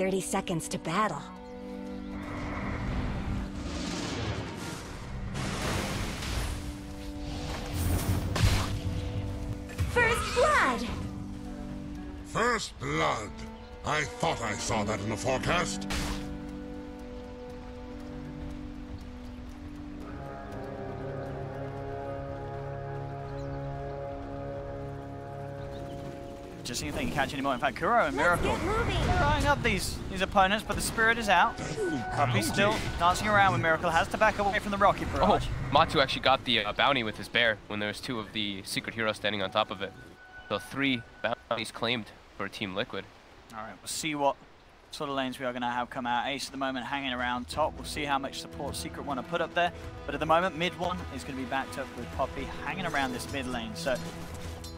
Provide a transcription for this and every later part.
30 seconds to battle. First blood! First blood. I thought I saw that in the forecast. Just see if they can catch any more. In fact, Kuro and Miracle throwing up these opponents, but the spirit is out. Puppy's still dancing around with Miracle, has to back away from the rocket barrage. Oh, Matu actually got the bounty with his bear when there was 2 of the secret heroes standing on top of it. So 3 bounties claimed for Team Liquid. All right, we'll see what sort of lanes we are going to have come out. Ace at the moment hanging around top. We'll see how much support Secret want to put up there. But at the moment, mid one is going to be backed up with Poppy hanging around this mid lane. So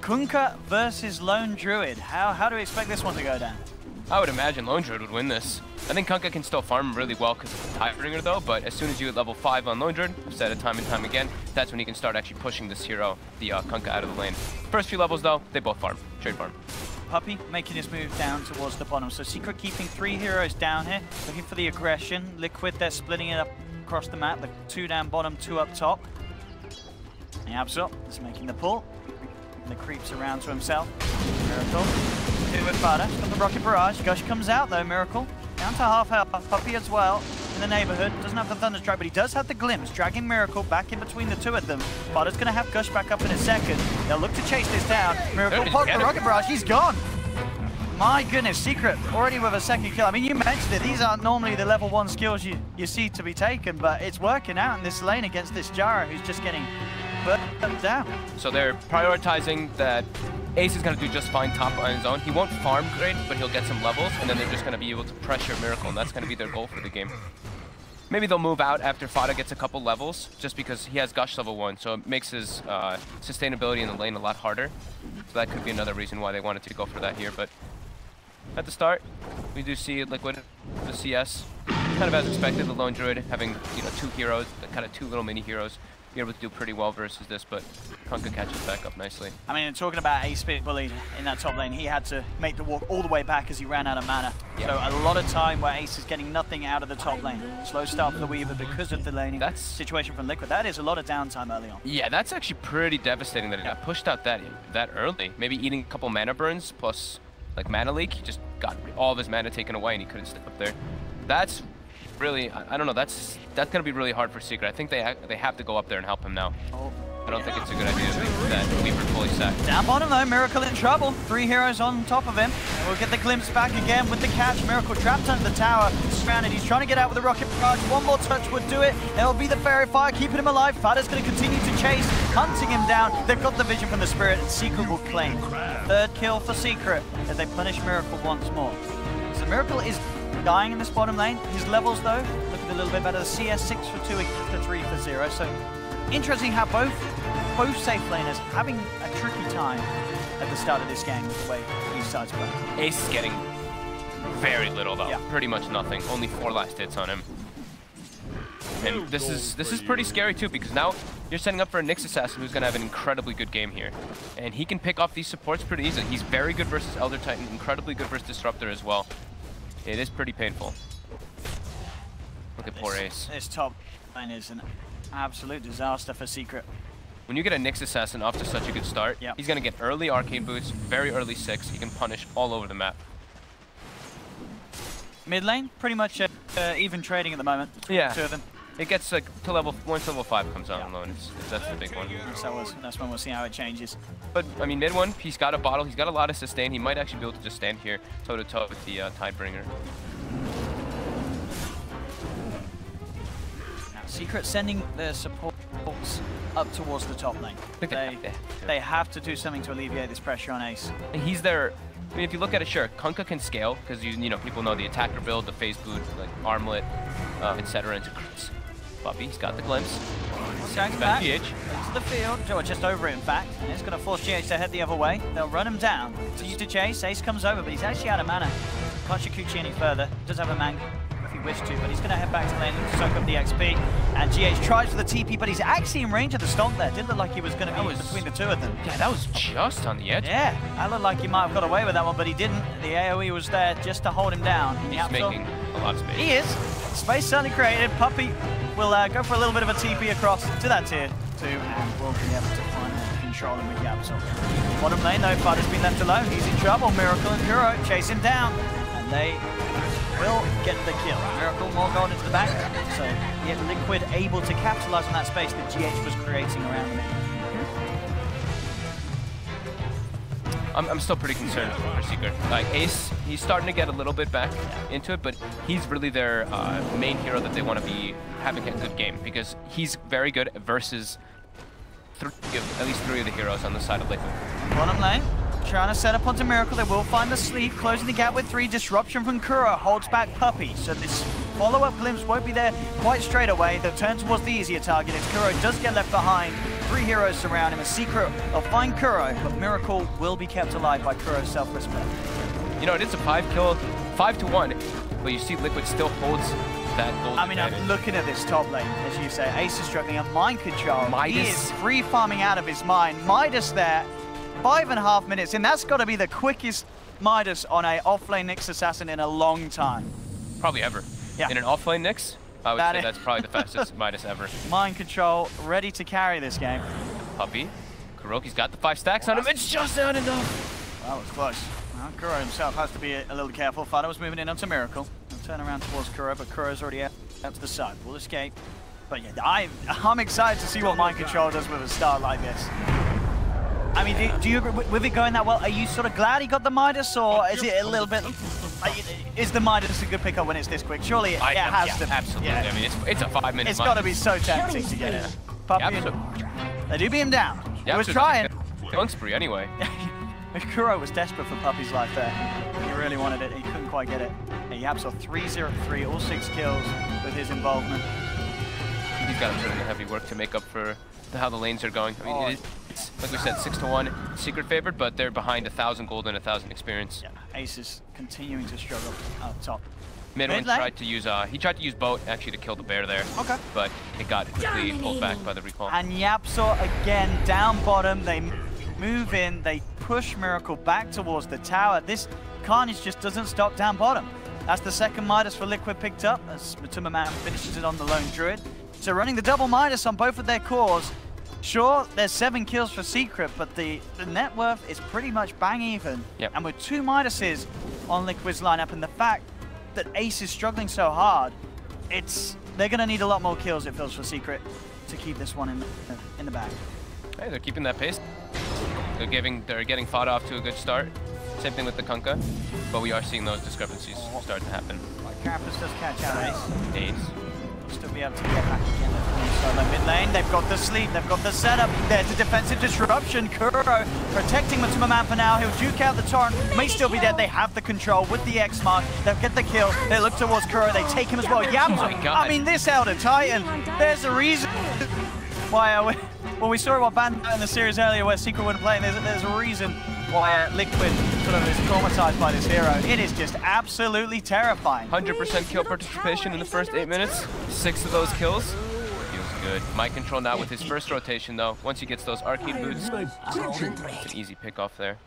Kunkka versus Lone Druid. How do we expect this one to go down? I would imagine Lone Druid would win this. I think Kunkka can still farm really well because of the Tidebringer though, but as soon as you hit level 5 on Lone Druid, I've said it time and time again, that's when you can start actually pushing this hero, the Kunkka, out of the lane. First few levels though, they both farm, straight farm. Puppy making his move down towards the bottom. So Secret keeping 3 heroes down here, looking for the aggression. Liquid, they're splitting it up across the map, the 2 down bottom, 2 up top. And Absol is making the pull. And the creeps around to himself. Miracle. 2 with Fada. Got the rocket barrage. Gush comes out though, Miracle. Down to half health. Puppy as well in the neighborhood. Doesn't have the Thunderstrike, but he does have the Glimpse, dragging Miracle back in between the 2 of them. Fada's going to have Gush back up in a second. They'll look to chase this down. Miracle popped the rocket barrage. He's gone. My goodness, Secret already with a 2nd kill. I mean, you mentioned it. These aren't normally the level 1 skills you see to be taken, but it's working out in this lane against this Jara who's just getting burnt down. So they're prioritizing that Ace is going to do just fine top on his own. He won't farm great, but he'll get some levels, and then they're just going to be able to pressure Miracle, and that's going to be their goal for the game. Maybe they'll move out after Fada gets a couple levels, just because he has Gush level 1, so it makes his sustainability in the lane a lot harder. So that could be another reason why they wanted to go for that here, but at the start, we do see Liquid, the CS, kind of as expected, the Lone Druid having 2 heroes, kind of 2 little mini heroes, be able to do pretty well versus this, but Kunkka catches back up nicely. I mean, talking about Ace being bullied in that top lane, he had to make the walk all the way back as he ran out of mana. Yep. So a lot of time where Ace is getting nothing out of the top lane. Slow start for the Weaver because of the laning situation from Liquid. That is a lot of downtime early on. Yeah, that's actually pretty devastating that he got pushed out that early. Maybe eating a couple mana burns plus like mana leak, he just got all of his mana taken away and he couldn't stick up there. That's really, I don't know, that's gonna be really hard for Secret. I think they have to go up there and help him now. I don't think it's a good idea to leave that Weaver fully sacked. Down bottom though, Miracle in trouble. 3 heroes on top of him. We'll get the glimpse back again with the catch. Miracle trapped under the tower, surrounded. He's trying to get out with the rocket barrage. One more touch would do it. It'll be the fairy fire keeping him alive. Fada's going to continue to chase, hunting him down. They've got the vision from the spirit, and Secret will claim. 3rd kill for Secret as they punish Miracle once more. So Miracle is dying in this bottom lane. His levels though, looking a little bit better. The CS 6 for 2 against the 3 for 0. So interesting how both safe laners having a tricky time at the start of this game with the way each side's playing. Ace is getting very little though, pretty much nothing. Only 4 last hits on him. And this is pretty scary too, because now you're setting up for a Nyx Assassin who's gonna have an incredibly good game here. And he can pick off these supports pretty easily. He's very good versus Elder Titan, incredibly good versus Disruptor as well. It is pretty painful. Look at poor Ace. This top lane is an absolute disaster for Secret. When you get a Nyx Assassin off to such a good start, he's going to get early Arcane Boots, very early 6. He can punish all over the map. Mid lane, pretty much even trading at the moment. Yeah. 2 of them. It gets like to once level 5 comes out alone. That's the big one. That's when we'll see how it changes. But I mean, mid one, he's got a bottle. He's got a lot of sustain. He might actually be able to just stand here toe to toe with the Tidebringer. Now, Secret sending their supports up towards the top lane. They have to do something to alleviate this pressure on Ace. And he's there. I mean, if you look at it, sure, Kunkka can scale because people know the attacker build, the phase boot, like armlet, etc. into crits. Puppy, he's got the glimpse. Going back into the field, or just over it in fact, and it's going to force GH to head the other way. They'll run him down. Continues to chase. Ace comes over, but he's actually out of mana. Can't shoot Kuchi any further. Does have a man, a few wished to, but he's going to head back to lane to soak up the XP. And GH tries for the TP, but he's actually in range of the stomp there. Did look like he was going to be between the two of them. Yeah, that was just on the edge. Yeah, that looked like he might have got away with that one, but he didn't. The AoE was there just to hold him down. He's making a lot of space. He is. Space certainly created. Puppey will go for a little bit of a TP across to that tier 2, and will be able to finally control him with Yapsel. Bottom lane though, Fud has been left alone. He's in trouble. Miracle and Kuro chase him down, and they will get the kill. Miracle more gold into the back, so yet Liquid able to capitalize on that space that GH was creating around him. I'm still pretty concerned for Secret. Like Ace, he's starting to get a little bit back into it, but he's really their main hero that they want to be having a good game, because he's very good versus at least 3 of the heroes on the side of Liquid. Bottom lane, trying to set up onto Miracle. They will find the sleep, closing the gap with 3. Disruption from Kuro holds back Puppey, so this follow-up glimpse won't be there quite straight away. They'll turn towards the easier target as Kuro does get left behind. 3 heroes surround him. A Secret will find Kuro, but Miracle will be kept alive by Kuro's self-respect. You know, it is a 5-kill, 5-1, but you see Liquid still holds that gold. I mean, I'm looking at this top lane, as you say. Ace is struggling at mind control. Midas. He is free farming out of his mind. Midas there, 5.5 minutes, and that's got to be the quickest Midas on a off-lane Nyx assassin in a long time. Probably ever. Yeah. In an off-lane Nyx, I would say that's probably the fastest Midas ever. Mind control, ready to carry this game. Puppey, Kuroki's got the 5 stacks on him. It's just not enough. That was close. Well, Kuro himself has to be a little careful. Fada was moving in onto Miracle. He'll turn around towards Kuro, but Kuro's already out to the side. Will escape. But yeah, I'm excited to see what mind control does with a start like this. I mean, do you agree with it going that well? Are you sort of glad he got the Midas, or is it a little bit... Is the Midas a good pickup when it's this quick? Surely it has to. Absolutely. Yeah. I mean, it's a 5-minute It's got to be so tempting to get it. Puppey, they do beat him down. He was trying. Killing spree anyway. Kuro was desperate for Puppey's life there. He really wanted it. He couldn't quite get it. Yapsel 3-0-3, all 6 kills with his involvement. He's got to put in the heavy work to make up for how the lanes are going. I mean, it's like we said, 6-1, Secret favored, but they're behind 1,000 gold and 1,000 experience. Yeah, Ace is continuing to struggle up top. Midwin tried to use boat actually to kill the bear there. Okay. But it got quickly pulled back by the recall. And Yapsel again down bottom. They move in, they push Miracle back towards the tower. This carnage just doesn't stop down bottom. That's the second Midas for Liquid picked up as Matuma Man finishes it on the lone druid. So running the double Midas on both of their cores. Sure, there's 7 kills for Secret, but the net worth is pretty much bang even. Yep. And with 2 Midases on Liquid's lineup, and the fact that Ace is struggling so hard, they're going to need a lot more kills, it feels, for Secret to keep this one in the bag. Hey, they're keeping that pace. They're getting fought off to a good start. Same thing with the Kunkka, but we are seeing those discrepancies start to happen. Carapace does catch out Ace. Ace. Still be able to get back again solo mid lane. They've got the sleep, they've got the setup. There's a defensive disruption. Kuro protecting Matuma Man for now. He'll juke out the torrent. May still be dead. They have the control with the X mark. They'll get the kill. They look towards Kuro. They take him as well. Yapsel. I mean, this Elder Titan. There's a reason why. Well, we saw it banned in the series earlier where Secret wouldn't play. There's a reason why Liquid sort of is traumatized by this hero. It is just absolutely terrifying. 100% kill participation in the first 8 minutes. 6 of those kills. Feels good. Mind control now with his first rotation though. Once he gets those arcade boots, it's an easy pick off there.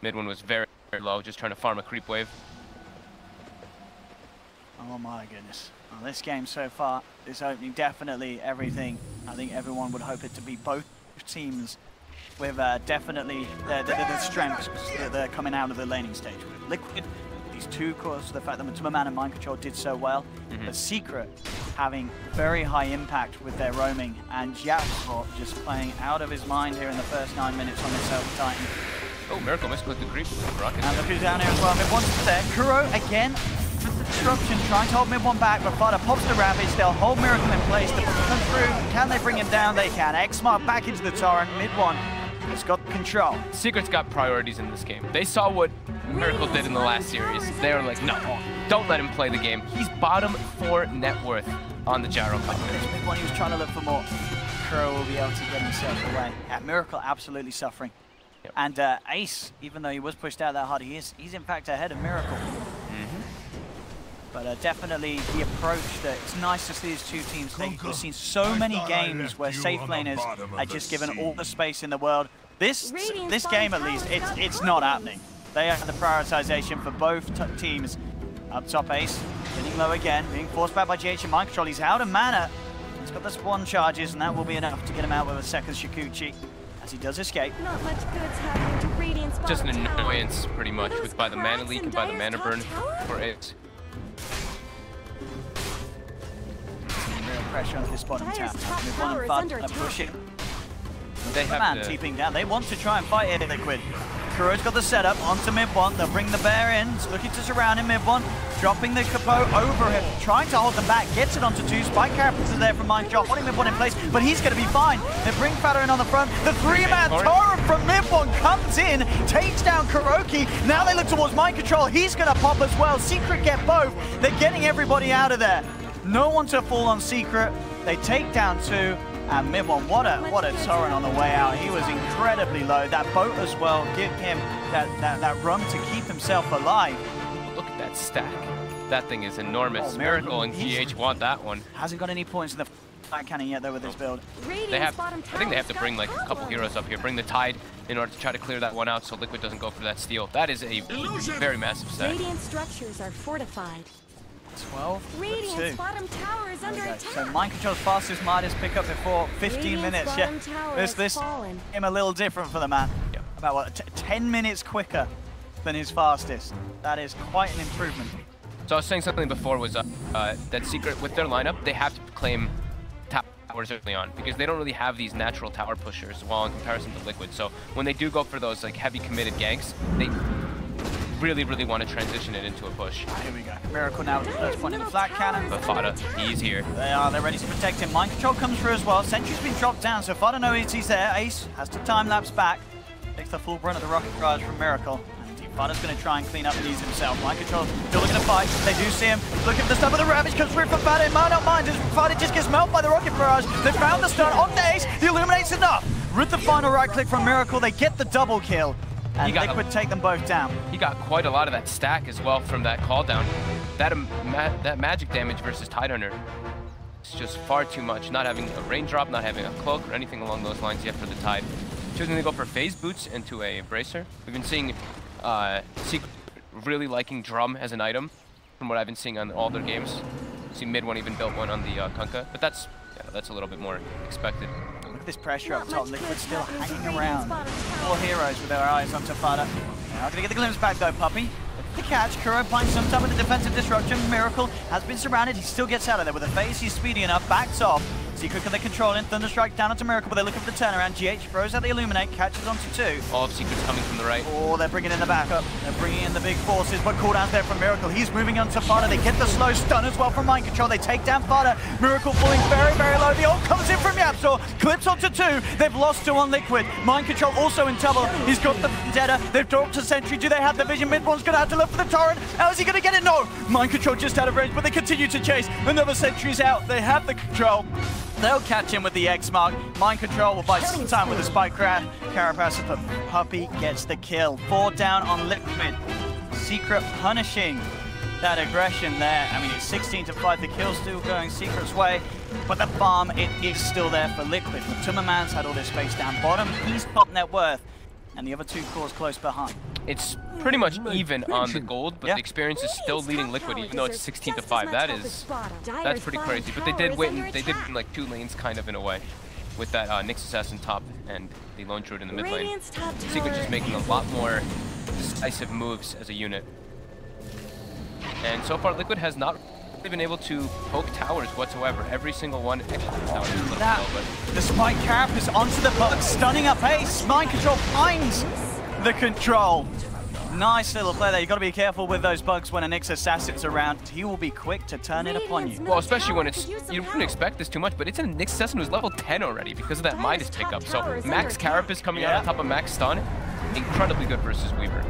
Mid one was very, very low, just trying to farm a creep wave. Oh my goodness. Well, this game so far, this opening, definitely everything. I think everyone would hope it to be both teams with definitely the strengths that are coming out of the laning stage. With Liquid, these 2 cores, the fact that Matuma Man and Mind Control did so well, but Secret having very high impact with their roaming, and Yapsel just playing out of his mind here in the first 9 minutes on this Elder Titan. Oh, Miracle missed with the creep. Rocket. And look who's down here as well. Mid one's there. Kuro again with the disruption, trying to hold mid one back, but Fada pops the Ravage. They'll hold Miracle in place. They come through. Can they bring him down? They can. X-Mark back into the torrent. Mid one has got control. Secret's got priorities in this game. They saw what Miracle did in the last series. They were like, no, don't let him play the game. He's bottom 4 net worth on the Gyro Cup. Mid one, he was trying to look for more. Kuro will be able to get himself away. Yeah, Miracle absolutely suffering. Yep. And Ace, even though he was pushed out that hard, he's in fact ahead of Miracle. But definitely the approach that it's nice to see these two teams take. We've seen so many games where safe laners are just given all the space in the world. This game, at least, it's not happening. They have the prioritization for both teams. Up top, Ace getting low again, being forced back by GH and Mind Control. He's out of mana. He's got the spawn charges, and that will be enough to get him out with a second Shikuchi as he does escape. Not much good's happening to Radiant's Just an bottom tower. annoyance, pretty much, with by the mana leak and by the mana burn for Ace. Real pressure on this bottom tower. Dire's top Move tower on is and under Fud attack. pushing. They The have man to... teeping down. They want to try and fight here, Liquid. Kuro's got the setup onto mid one. They'll bring the bear in. It's looking to surround him, mid one. Dropping the Capo over him. Trying to hold them back. Gets it onto two. Spike characters are there from Mind Control. Holding mid one in place, but he's going to be fine. They bring Fader in on the front. The three-man torrent from mid one comes in. Takes down Kuroki. Now they look towards Mind Control. He's going to pop as well. Secret get both. They're getting everybody out of there. No one to fall on Secret. They take down two. And mid one, what a torrent on the way out. He was incredibly low. That boat as well, give him that run to keep himself alive. Look at that stack. That thing is enormous. Oh, Miracle and GH want that one. Hasn't got any points in the flat cannon yet though with this build. They have, I think they have to bring like a couple heroes up here. Bring the Tide in order to try to clear that one out so Liquid doesn't go for that steal. That is a very massive stack. Radiant structures are fortified. 12 Radiant's 2. bottom tower is under attack. So Mind Control's fastest Midas pick up before 15 Radiant's minutes. bottom Yeah, tower this has fallen. him a little different for the man. Yep. About what, 10 minutes quicker than his fastest. That is quite an improvement. So I was saying something before was that Secret, with their lineup, they have to claim towers early on because they don't really have these natural tower pushers while in comparison to Liquid. So when they do go for those like heavy committed ganks, they really want to transition it into a push. Here we go. Miracle now with the first point in the flat cannon. But Fada, he's here. They're ready to protect him. Mind Control comes through as well. Sentry's been dropped down, so Fada knows he's there. Ace has to time-lapse back. Takes the full brunt of the rocket barrage from Miracle. Fada's going to try and clean up and ease himself. Mind Control still looking to fight. They do see him. Looking for the stun, but the Ravage comes through from Fada. It might not mind. Fada just gets melted by the rocket barrage. They found the stun on the Ace. The Illuminate's enough. With the final right click from Miracle, they get the double kill. And Liquid take them both down. He got quite a lot of that stack as well from that call down. That magic damage versus Tidehunter is just far too much. Not having a raindrop, not having a cloak or anything along those lines yet for the Tide. Choosing to go for phase boots into a bracer. We've been seeing Secret really liking drum as an item from what I've been seeing on all their games. See mid one even built one on the Kunkka, but that's a little bit more expected. Look at this pressure up top. Liquid still hanging around. 4 heroes with their eyes onto Fada. Now gonna get the glimpse back though, Puppy. The catch, Kuro finds some time with the defensive disruption. Miracle has been surrounded. He still gets out of there with a phase. He's speedy enough, backs off. Secret can they control him. Thunderstrike down onto Miracle, but they're looking for the turnaround. GH throws out the Illuminate, catches onto 2. All of Secret's coming from the right. Oh, they're bringing in the backup. They're bringing in the big forces, but cooldown's there from Miracle. He's moving on to Fada. They get the slow stun as well from Mind Control. They take down Fada. Miracle falling very low. The ult comes in from Yapsor. Clips onto 2. They've lost 2 on Liquid. Mind Control also in trouble. He's got the Vendetta. They've dropped to Sentry. Do they have the vision? Mid one's going to have to look for the torrent. How is he going to get it? No. Mind Control just out of range, but they continue to chase. Another Sentry's out. They have the control. They'll catch him with the X mark. Mind Control will buy some time with the spike crash. Carapace, but Puppy gets the kill. 4 down on Liquid. Secret punishing that aggression there. I mean, it's 16-5. The kill's still going Secret's way, but the farm, it is still there for Liquid. Tummerman's had all this space down bottom. He's top net worth, and the other 2 cores close behind. It's pretty much even on the gold, but the experience is still leading Liquid, even though it's 16-5. That's pretty crazy. But they did win like 2 lanes kind of in a way, with that Nyx Assassin top and the Lone Druid in the mid lane. Secret just making a lot more decisive moves as a unit. And so far, Liquid has not been able to poke towers whatsoever. Every single one. The spike carapace onto the bug, stunning up Ace. Mind Control finds the control. Nice little play there. You've got to be careful with those bugs when a Nyx Assassin's around. He will be quick to turn it upon you. Well, especially when it's, you wouldn't expect this too much, but it's a Nyx Assassin who's level 10 already because of that Midas pickup. So Max Carapace coming out on top of Max Stun, incredibly good versus Weaver.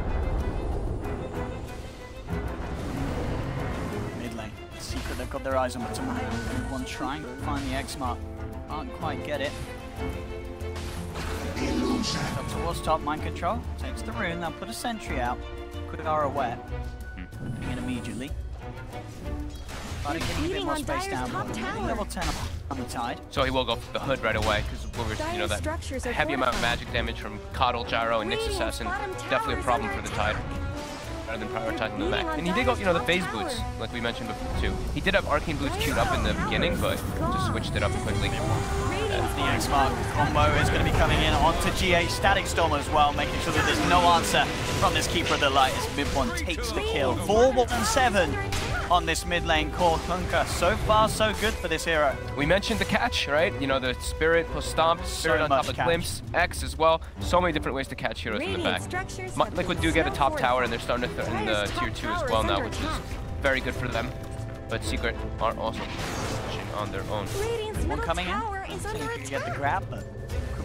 Mid lane. Secret, they've got their eyes on the tomato. One trying to find the X mark. Can't quite get it. Up towards top, Mind Control takes the rune. They'll put a sentry out. Could are aware. Putting it immediately. But getting a bit Beating more on space Dire's down. top tower. Level 10 on the Tide. So he will go for the hood right away because you know, that Structures are heavy amount of fortified. magic damage from Coddle, Gyro, and Nyx Radiant's Assassin. bottom Definitely a tower is problem under for the Tide. Rather than prioritizing the mech. And he did go, you know, the phase boots, like we mentioned before too. He did have arcane boots queued up in the beginning, but just switched it up quickly. The X-Mark combo is going to be coming in onto GH Static Storm as well, making sure that there's no answer from this Keeper of the Light as mid one takes the kill. 4-1-7 on this mid lane core Kunkka. So far, so good for this hero. We mentioned the catch, right? You know, the Spirit plus Stomp, Spirit on top of Glimpse, X as well. So many different ways to catch heroes from the back. Liquid do get a top tower, and they're starting to threaten the tier 2 as well now, which is very good for them. But Secret are also pushing on their own. One coming in, seeing if he can get the grab, but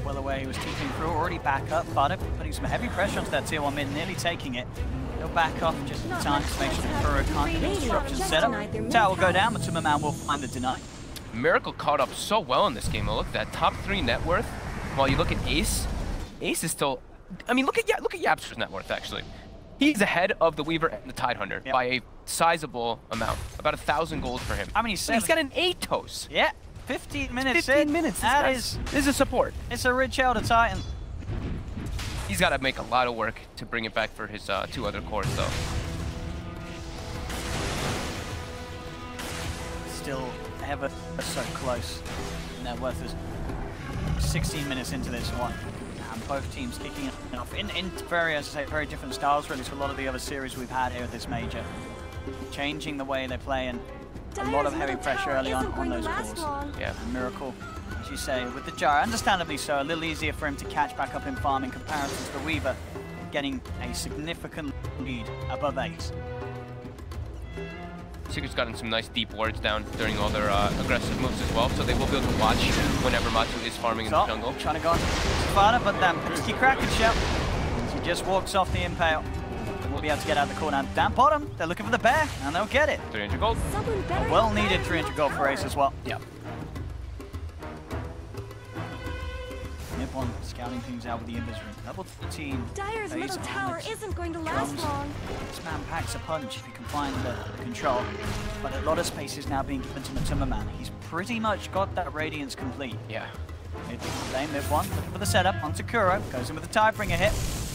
well away, he was teeping through, already back up. Fada putting some heavy pressure onto that tier 1 mid, nearly taking it. He'll back off just in time to make sure the Kuro can't get the disruption set up. Tower will go down, but Tumberman will find the deny. Miracle caught up so well in this game. Look at that top 3 net worth. While you look at Ace, Ace is still. I mean, look at Yapster's net worth actually. He's ahead of the Weaver and the Tidehunter by a sizable amount, about 1,000 gold for him. How many? He's got an 8-toes. Yeah, 15 minutes. 15 minutes. This is a support. It's a rich Elder Titan. He's got to make a lot of work to bring it back for his 2 other cores, though. Still ever so close. Net worth is 16 minutes into this one. And both teams kicking it off in very, as I say, very different styles really to a lot of the other series we've had here at this major. Changing the way they play and a lot of heavy pressure early on those cores. Yeah. And Miracle, as you say, with the Gyro, understandably so, a little easier for him to catch back up in farm in comparison to the Weaver, getting a significant lead above Ace. Secret's gotten some nice deep wards down during all their aggressive moves as well, so they will be able to watch whenever Matsu is farming in the jungle. Trying to go on Fada, but then Pisky Kraken shell. He just walks off the impale. We'll be able to get out of the corner. Down bottom, they're looking for the bear, and they'll get it. 300 gold. A well-needed 300 gold for Ace as well. Yep. Nippon scouting things out with the invis room. Level 13. Dire's phase middle tower armors. isn't going to last Drums. long. This man packs a punch if he can find the control. But a lot of space is now being given to Tumberman. He's pretty much got that Radiance complete. Yeah. Lane mid one, looking for the setup onto Kuro. Goes in with the Tidebringer hit.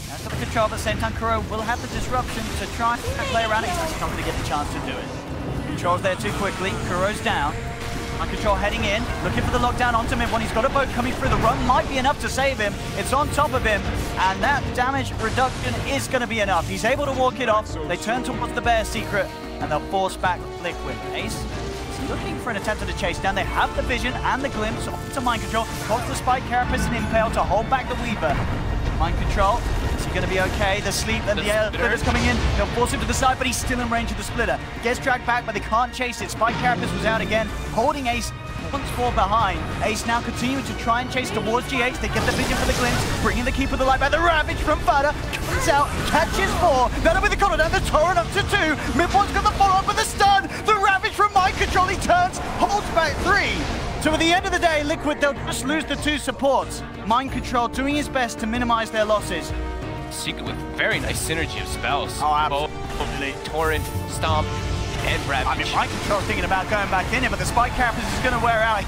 Now got the control, but at the same time Kuro will have the disruption to try and play around it. He's actually not going to get the chance to do it. Control's there too quickly. Kuro's down. On control heading in, looking for the lockdown onto mid one. He's got a boat coming through. The run might be enough to save him. It's on top of him, and that damage reduction is going to be enough. He's able to walk it off. They turn towards the bear secret, and they'll force back Liquid. Ace is looking for an attempt to chase down. They have the vision and the glimpse onto mind control. Pulls the spike carapace and impale to hold back the Weaver. Mind control. Is he going to be okay? The sleep and the splitter's coming in. They'll force him to the side, but he's still in range of the splitter. Gets dragged back, but they can't chase it. Spike carapace was out again, holding Ace once more behind. Ace now continuing to try and chase towards GH. They get the vision for the glimpse, bringing the Keeper of the Light back. The Ravage from Fada comes out, catches 4. That'll be the corner down. The Torrent up to 2. Mid-one's got the follow-up with the stun. The Ravage from mind control. He turns, holds back 3. So at the end of the day, Liquid, they'll just lose the 2 supports. Mind control doing his best to minimize their losses. Secret with very nice synergy of spells. Oh, absolutely. Torrent, Stomp, and Ravage. I mean, Mind Control's thinking about going back in it, but the Spike Carapace is going to wear out.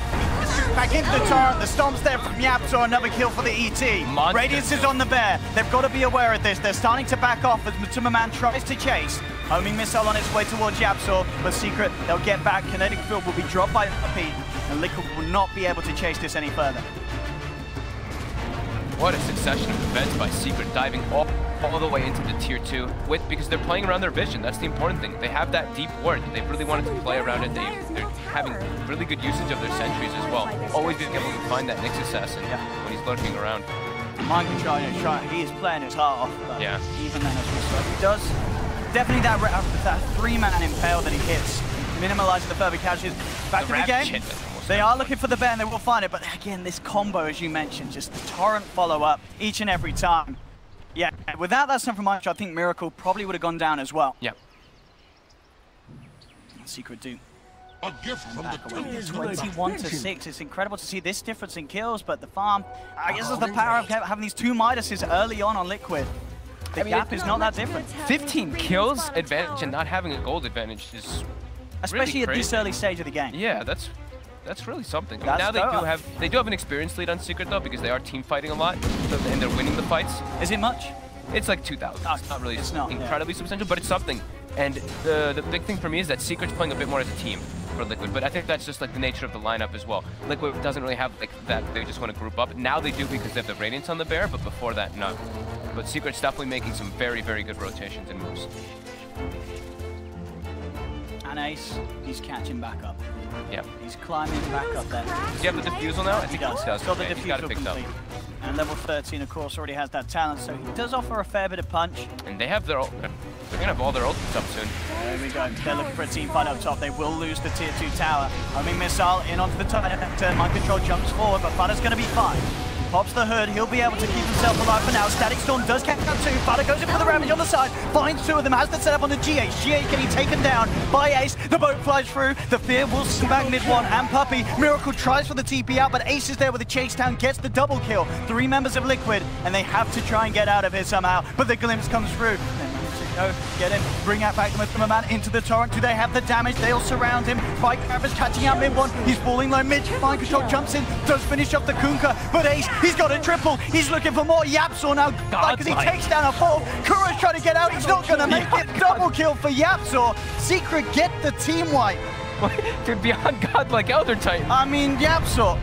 Back into the Torrent. The Stomp's there from Yapso. Another kill for the ET. Monster. Radiance is on the bear. They've got to be aware of this. They're starting to back off as Tumberman tries to chase. Homing missile on its way towards Yapso, but Secret, they'll get back. Kinetic Field will be dropped by Pete, and Liquid will not be able to chase this any further. What a succession of events by Secret, diving all the way into the tier 2 because they're playing around their vision. That's the important thing. They have that deep ward. They really wanted to play around it. They're having really good usage of their sentries as well. Always being able to find that Nyx Assassin when he's lurking around. Mind Control, he is playing his heart off. But even then, as we saw, he does definitely that 3-man impale that he hits, minimalizing the further casualties. Back to the game. They are looking for the bear and they will find it, but again, this combo, as you mentioned, just the Torrent follow-up each and every time. Yeah, without that stun from Mind Control, I think Miracle probably would have gone down as well. Yeah. Secret do. A gift from the 21 to 6. It's incredible to see this difference in kills, but the farm, I guess, is the power of having these 2 Midases early on Liquid. The gap is not that different. 15 kills advantage and not having a gold advantage is Especially really at this early stage of the game. Yeah, that's really something. I mean, That's now DOTA. they do have an experience lead on Secret though, because they are team fighting a lot, and they're winning the fights. Is it much? It's like 2,000. It's not really incredibly substantial, but it's something. And the big thing for me is that Secret's playing a bit more as a team for Liquid, but I think that's just like the nature of the lineup as well. Liquid doesn't really have like that, they just want to group up. Now they do because they have the Radiance on the Bear, but before that, no. But Secret's definitely making some very, very good rotations and moves. And Ace, he's catching back up. Yeah. He's climbing back up there. Does he have the defusal now? I think He does. Got the Okay, he's got it defusal picked up. complete. And level 13, of course, already has that talent, so he does offer a fair bit of punch. And they have their ult. They're gonna have all their ults up soon. There we go. They're looking for a team fight up top. They will lose the tier 2 tower. Homing missile in onto the turn. Mind control jumps forward, but Fada's gonna be fine. Pops the hood, he'll be able to keep himself alive for now. Static Storm does catch out two. Fada goes in for the Ravage on the side, finds two of them, has the setup on the GH. GH getting taken down by Ace. The boat flies through. The Fear will swing back mid one, and Puppey. Miracle tries for the TP out, but Ace is there with a chase down, gets the double kill. 3 members of Liquid, and they have to try and get out of here somehow. But the glimpse comes through. Go, get him, bring out back the man into the torrent. Do they have the damage? They'll surround him. Spike Crabber's catching out mid one. He's falling low mid. Mind control jumps in, does finish off the Kunkka. But Ace, he's got a triple. He's looking for more. Yapzor now, because he takes down a 4. Kura's trying to get out. He's not going to make it. Double kill for Yapzor. Secret get the team wipe. Dude, beyond godlike Elder Titan. I mean, Yapzor.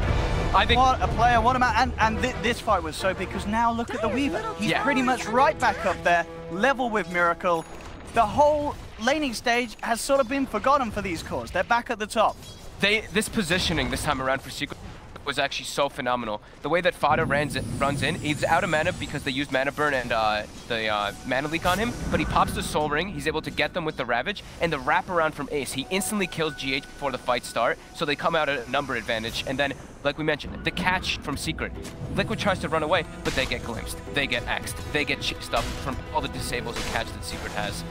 I think What a player, what a man. And this fight was so big because now look at the Weaver. He's pretty much right back up there, level with Miracle. The whole laning stage has sort of been forgotten for these cores. They're back at the top. this positioning this time around for Secret was actually so phenomenal. The way that Fada runs in, he's out of mana because they used Mana Burn and the Mana Leak on him, but he pops the Soul Ring, he's able to get them with the Ravage, and the wraparound from Ace. He instantly kills GH before the fight start, so they come out at a number advantage, and then, like we mentioned, the catch from Secret. Liquid tries to run away, but they get glimpsed, they get axed, they get chased up from all the disables and catch that Secret has.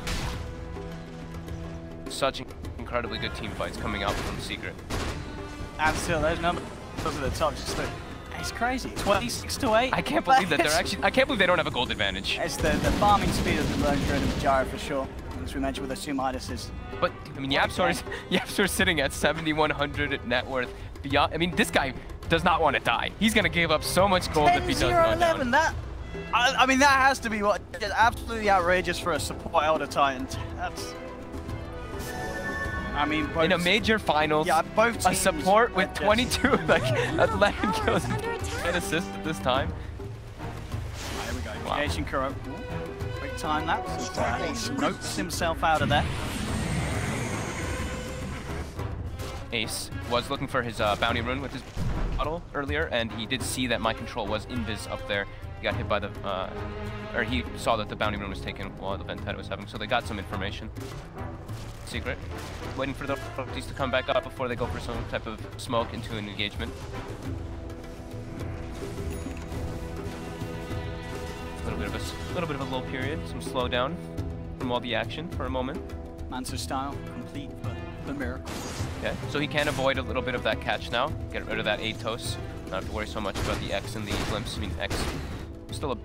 Such incredibly good team fights coming out from Secret. And still, those numbers at the top just look, it's crazy. 26-8. I can't believe that I can't believe they don't have a gold advantage. It's the farming speed of the Lone Druid and the Gyro for sure, as we mentioned with the season8 assist. But I mean, Yapzor's sitting at 7,100 net worth. Beyond, I mean, this guy does not want to die. He's gonna give up so much gold if he does go down. That, I mean, that has to be what is absolutely outrageous for a support Elder Titan. That's. I mean, in a major finals, both teams, a support with 22, like 11 kills and assists at this time. There we go. Wow. Jason Kuro. Quick time lapse. He smokes himself out of there. Ace was looking for his bounty rune with his bottle earlier, and he did see that my control was invis up there. He got hit by the, or he saw that the bounty rune was taken while the Ventet was having, so they got some information. Secret, waiting for the properties to come back up before they go for some type of smoke into an engagement. A little bit of a low period, some slowdown from all the action for a moment. Manso style complete for the Miracle. Okay, so he can avoid a little bit of that catch now, get rid of that Atos. Not have to worry so much about the X and the glimpse. I mean, X still a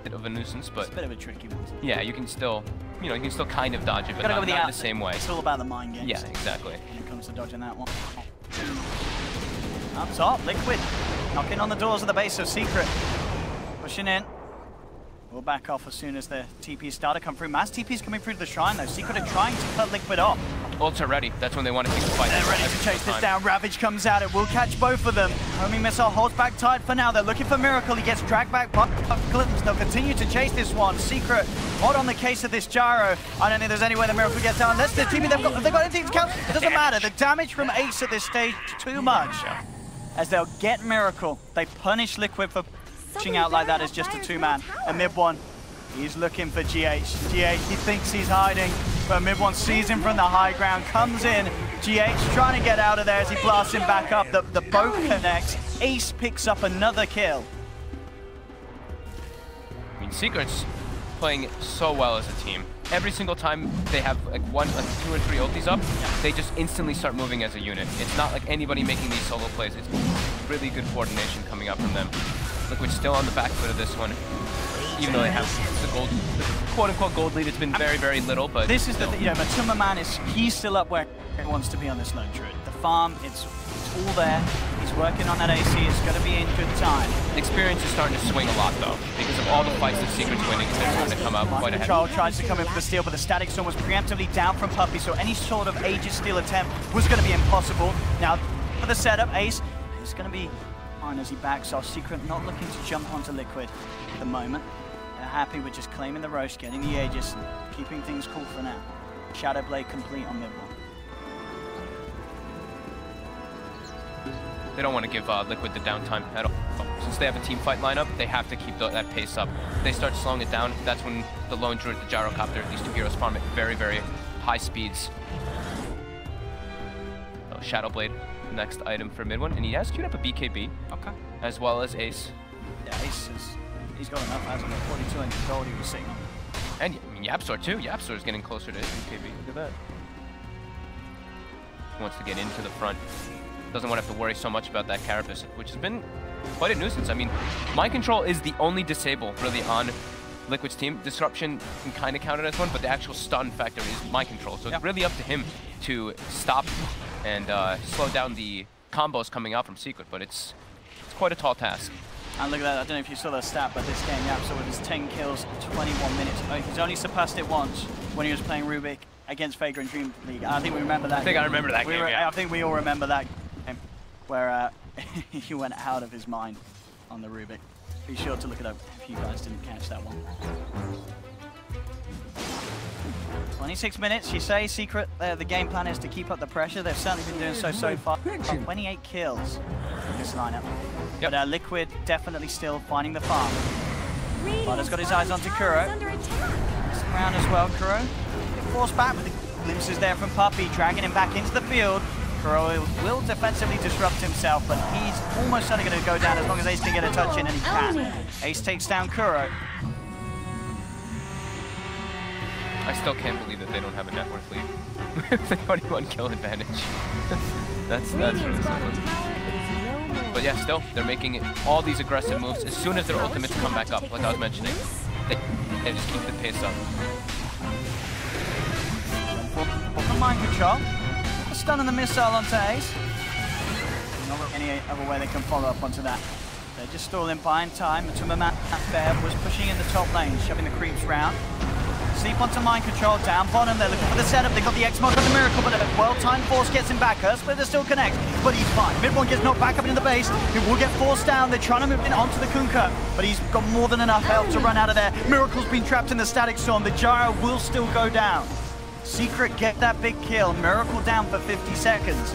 bit of a nuisance, but it's a bit of a tricky one. Yeah, you can still, you know, you can still kind of dodge it, but not in the same way. It's all about the mind games. Yeah, exactly. When it comes to dodging that one. Up top, Liquid knocking on the doors of the base of Secret, pushing in. We'll back off as soon as the TPs start to come through. Mass TPs coming through to the shrine though. Secret are trying to cut Liquid off. Ults are ready. That's when they want to take the fight. They're ready to chase this down. Ravage comes out. It will catch both of them. Homing missile holds back tight for now. They're looking for Miracle. He gets dragged back by Glimpse. They'll continue to chase this one. Secret hot on the case of this Gyro. I don't think there's any way the Miracle gets down. Unless the team, have they got anything to count? It doesn't matter. The damage from Ace at this stage is too much. As they'll get Miracle. They punish Liquid for pushing out like that as just a two-man. A mid one. He's looking for GH. GH, he thinks he's hiding, but mid one sees him from the high ground, comes in. GH trying to get out of there as he blasts him back up. The boat connects. Ace picks up another kill. I mean, Secret's playing so well as a team. Every single time they have like 2 or 3 ultis up, they just instantly start moving as a unit. It's not like anybody making these solo plays. It's really good coordination coming up from them. Liquid's still on the back foot of this one. even though they have the gold, the quote-unquote gold lead. It's been very, very little, but this is the thing, you know, Matuma Man he's still up where he wants to be on this lone druid. The farm, it's all there. He's working on that AC. It's going to be in good time. The experience is starting to swing a lot, though, because of all the fights that Secret's winning. They're starting to come out quite ahead. Control tries to come in for the steal, but the static storm was preemptively down from Puppey, so any sort of Aegis steal attempt was going to be impossible. Now, for the setup, Ace is going to be fine as he backs off. Secret not looking to jump onto Liquid at the moment. They're happy with just claiming the roast, getting the Aegis, keeping things cool for now. Shadow Blade complete on mid one. They don't want to give Liquid the downtime at all. Since they have a team fight lineup, they have to keep that pace up. If they start slowing it down, that's when the lone druid, the gyrocopter, these two heroes farm at very, very high speeds. So Shadow Blade, next item for mid one, and he has queued up a BKB, as well as Ace. Yeah, Ace he's got enough, hasn't he? 4200 gold he was sitting on. And I mean, YapzOr too. YapzOr is getting closer to his BKB. Look at that. He wants to get into the front. Doesn't want to have to worry so much about that Carapace, which has been quite a nuisance. I mean, Mind Control is the only disable really on Liquid's team. Disruption can kind of count it as one, but the actual stun factor is Mind Control. So it's really up to him to stop and slow down the combos coming out from Secret, but it's quite a tall task. And look at that, I don't know if you saw the stat, but this game, YapzOr with his 10 kills, 21 minutes. He's only surpassed it once when he was playing Rubik against Vagrant Dream League. I think we remember that. I remember that game, yeah. I think we all remember that game where he went out of his mind on the Rubik. Be sure to look it up if you guys didn't catch that one. 26 minutes, you say. Secret, the game plan is to keep up the pressure. They've certainly been doing so far. 28 kills in this lineup. Yep. But Liquid definitely still finding the farm. Butter's got his eyes onto Kuro. This round as well, Kuro. Forced back with the glimpses there from Puppey, dragging him back into the field. Kuro will defensively disrupt himself, but he's almost certainly going to go down as long as Ace can get a touch in, and he can. Ace takes down Kuro. I still can't believe that they don't have a net worth lead with a 21 kill advantage. that's really something. But yeah, still, they're making all these aggressive moves. As soon as their ultimates come back up, like I was mentioning, they just keep the pace up. From Mind Control, a stun and the missile onto Ace. Not any other way they can follow up onto that. They're just stalling buying time. Matuma Man was pushing in the top lane, shoving the creeps round. Sleep onto Mind Control, down bottom, they're looking for the setup, they got the X-Mark on the Miracle, but a well-timed force gets him back. Splitter still connects, but he's fine. Mid one gets knocked back up into the base, he will get forced down, they're trying to move in onto the Kunkka, but he's got more than enough health to run out of there. Miracle's been trapped in the Static Storm, the Gyro will still go down. Secret get that big kill, Miracle down for 50 seconds.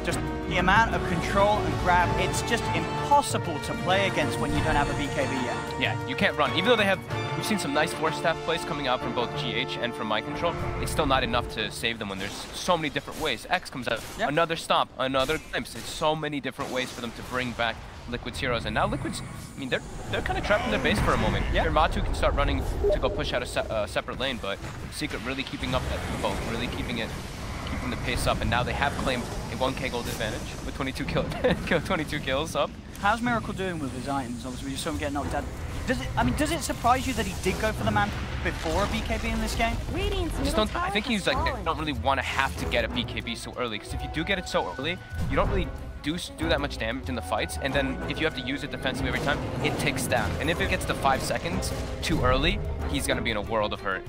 Just the amount of control and grab, it's just impossible to play against when you don't have a BKB yet. Yeah, you can't run. Even though we've seen some nice force staff plays coming out from both GH and from Mind Control, it's still not enough to save them when there's so many different ways. X comes out, another stomp, another glimpse. It's so many different ways for them to bring back Liquid's heroes. And now Liquid's, I mean, they're kind of trapped in their base for a moment. Yeah. Matu can start running to go push out a separate lane, but Secret really keeping up that tempo, really keeping the pace up, and now they have claimed a 1k gold advantage with 22 kills up. How's Miracle doing with his items? Obviously, we just saw him get knocked out. Does it surprise you that he did go for the man before a BKB in this game? I think he's like, they don't really want to have to get a BKB so early, because if you do get it so early, you don't really do that much damage in the fights, and then if you have to use it defensively every time, it ticks down. And if it gets to 5 seconds too early, he's going to be in a world of hurt.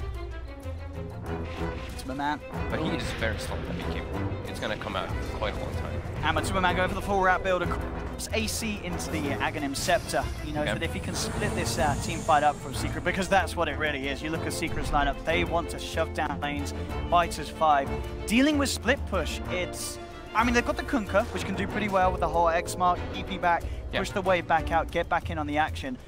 Man. But he is very slow at BKB. It's going to come out in quite a long time. And Matuma Man go for the full route build across AC into the Aghanim Scepter. He knows that if he can split this team fight up from Secret, because that's what it really is. You look at Secret's lineup, they want to shove down lanes, fighters 5. Dealing with split push, I mean, they've got the Kunkka, which can do pretty well with the whole X-Mark, EP back, push the wave back out, get back in on the action.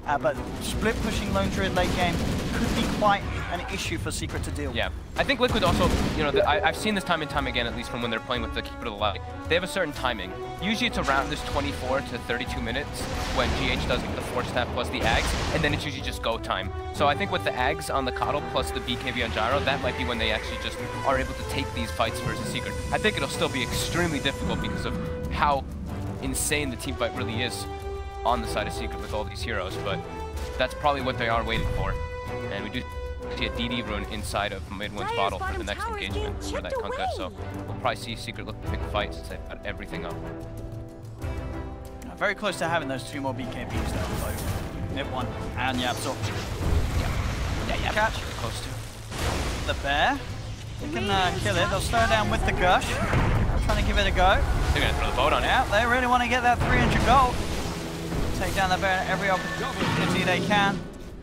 But split pushing Lone Druid late game could be quite an issue for Secret to deal with. Yeah, I think Liquid also, you know, I've seen this time and time again, at least from when they're playing with the Keeper of the Light. They have a certain timing. Usually it's around this 24 to 32 minutes when GH does the force staff plus the Ags, and then it's usually just go time. So I think with the Ags on the Coddle plus the BKB on Gyro, that might be when they actually just are able to take these fights versus Secret. I think it'll still be extremely difficult because of how insane the team fight really is on the side of Secret with all these heroes, but That's probably what they are waiting for. And we do see a DD rune inside of Midwind's bottle for the next engagement for that Kunkka. So we'll probably see Secret look to pick a fight since they've got everything up. Very close to having those 2 more BKBs though, both Mid1 and Yapso. Yeah, catch. Close to. The bear. They can kill it. They'll slow down with the gush. Trying to give it a go. They're going to throw the boat on it. Yeah, they really want to get that 300 gold. Take down the bear at every opportunity they can.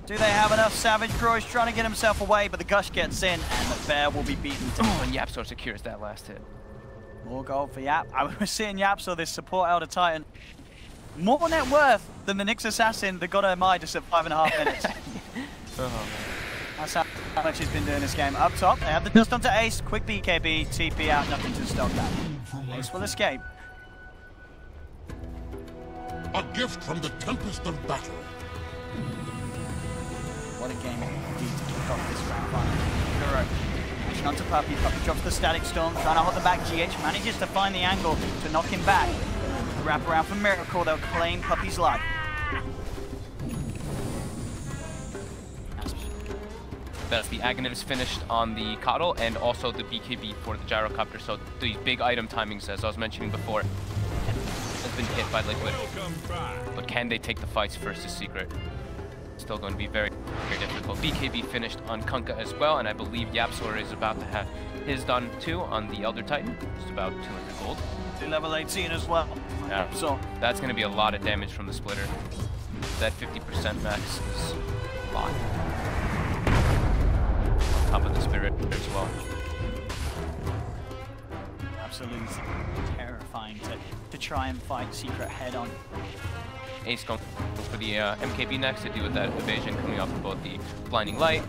Do they have enough? Savage Groy's trying to get himself away, but the gush gets in, and the bear will be beaten. And Yapso secures that last hit. More gold for Yap. I was seeing Yapso, this support Elder Titan. More net worth than the Nyx Assassin that got her Midas at 5.5 minutes. That's how much he's been doing this game. Up top, they have the dust onto Ace. Quick BKB, TP out, nothing to stop that. Ace will escape. A gift from the tempest of battle. What a game indeed to kick off this round final. Kuro pushing onto Puppy. Puppy drops the Static Storm, trying to hold them back. GH manages to find the angle to knock him back. The wrap around for Miracle, they'll claim Puppy's life. That's the Aghanims finished on the Coddle and also the BKB for the Gyrocopter. So these big item timings, as I was mentioning before, has been hit by Liquid. But can they take the fights versus Secret? Still going to be very, very difficult. BKB finished on Kunkka as well, and I believe Yapsor is about to have his done too on the Elder Titan. Just about 200 gold. Level 18 as well. Yeah, so that's going to be a lot of damage from the splitter. That 50% max is a lot. Top of the spirit as well. Absolutely terrifying to try and fight Secret head on. Ace going for the MKB next to do with that evasion coming off of both the Blinding Light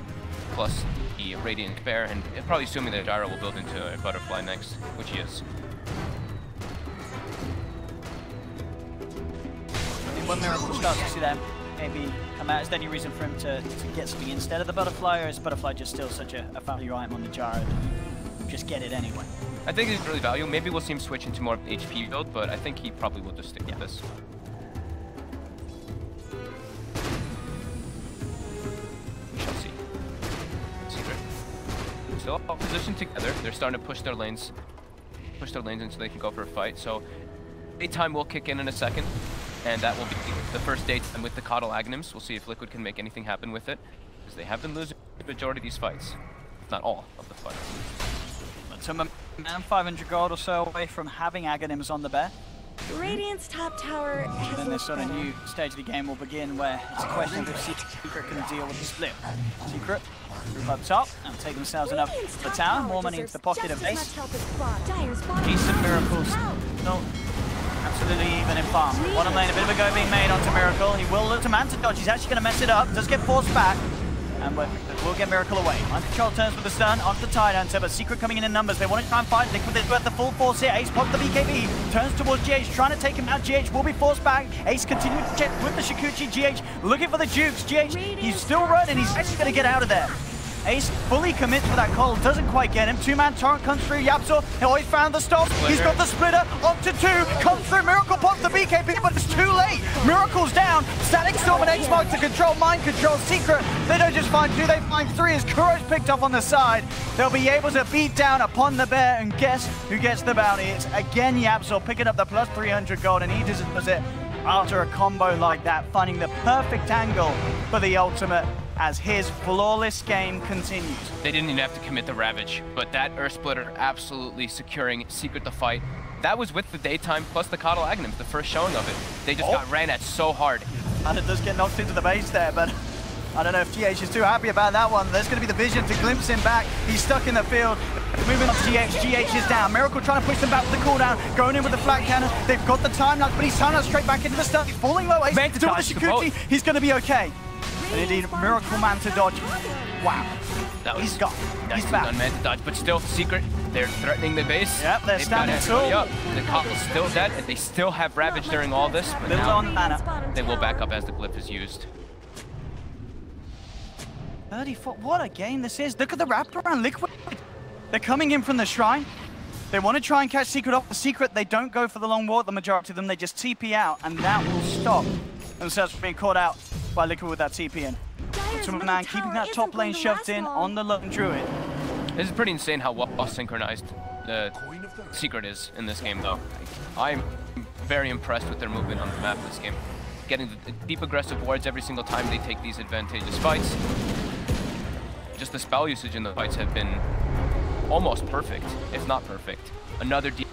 plus the Radiant Bear, and probably assuming that Gyro will build into a Butterfly next, which he is. When Miracle starts to see that maybe come out, is there any reason for him to get something instead of the Butterfly, or is Butterfly just still such a value item on the Gyro that just get it anyway? I think it's really value. Maybe we'll see him switch into more of the HP build, but I think he probably will just stick with this. We shall see. Secret. Still all positioned together. They're starting to push their lanes in so they can go for a fight. So daytime will kick in a second. And that will be the first date with the Coddle Aghanims. We'll see if Liquid can make anything happen with it, because they have been losing the majority of these fights, if not all of the fights. But some 500 gold or so away from having Aghanims on the bear. Radiant's top tower has Then this sort of new stage of the game will begin, where it's a question of if Secret can deal with the split. Secret group up top and take themselves enough for the tower. More money into the pocket of Ace. Decent Miracles. No. Absolutely even in farm. Bottom lane, a bit of a go being made onto Miracle. He will look to man to dodge. He's actually going to mess it up. Does get forced back. And we'll get Miracle away. Uncontrol turns with the stun onto the Tidehunter, but Secret coming in numbers. They want to try and fight Liquid. They're at the full force here. Ace pops the BKB. Turns towards GH, trying to take him out. GH will be forced back. Ace continuing to check with the Shikuchi. GH looking for the Jukes. GH, he's still running. He's actually going to get out of there. Ace fully commits for that call, doesn't quite get him. Two-man torrent comes through, Yapso, he's found the stop. He's got the splitter, onto 2, comes through, Miracle pops the BKB, but it's too late. Miracle's down, Static Storm and X-Mark to control, mind control, Secret. They don't just find 2, they find 3 as Kuro's picked up on the side. They'll be able to beat down upon the bear, and guess who gets the bounty? It's again Yapso picking up the plus 300 gold, and he deserves it after a combo like that, finding the perfect angle for the ultimate as his flawless game continues. They didn't even have to commit the Ravage, but that Earth Splitter absolutely securing Secret the fight. That was with the daytime plus the Coddle Aghanims, the first showing of it. They just got ran at so hard. And it does get knocked into the base there, but I don't know if GH is too happy about that one. There's going to be the vision to glimpse him back. He's stuck in the field. Moving on to GH. GH is down. Miracle trying to push them back with the cooldown. Going in with the flat cannon. They've got the time knock, but he's trying to straight back into the stun. He's falling low. Ace doing the Shikuchi. He's going to be okay. And indeed, Miracle man to dodge. Wow. He's gone. He's back. Man to dodge, but still Secret. They're threatening the base. Yep, they're standing tall. The Coddle's still dead, and they still have Ravage during all this. But little now on mana. They will back up as the glyph is used. 34. What a game this is. Look at the wraparound Liquid. They're coming in from the shrine. They want to try and catch Secret off the Secret. They don't go for the long ward. The majority of them, they just TP out, and that will stop themselves from being caught out by Liquid with that TP in. Ultimate Man keeping that top lane shoved in on the lone Druid. This is pretty insane how well synchronized the Secret is in this game, though. I'm very impressed with their movement on the map this game. Getting the deep aggressive wards every single time they take these advantageous fights. Just the spell usage in the fights have been almost perfect, if not perfect. Another deep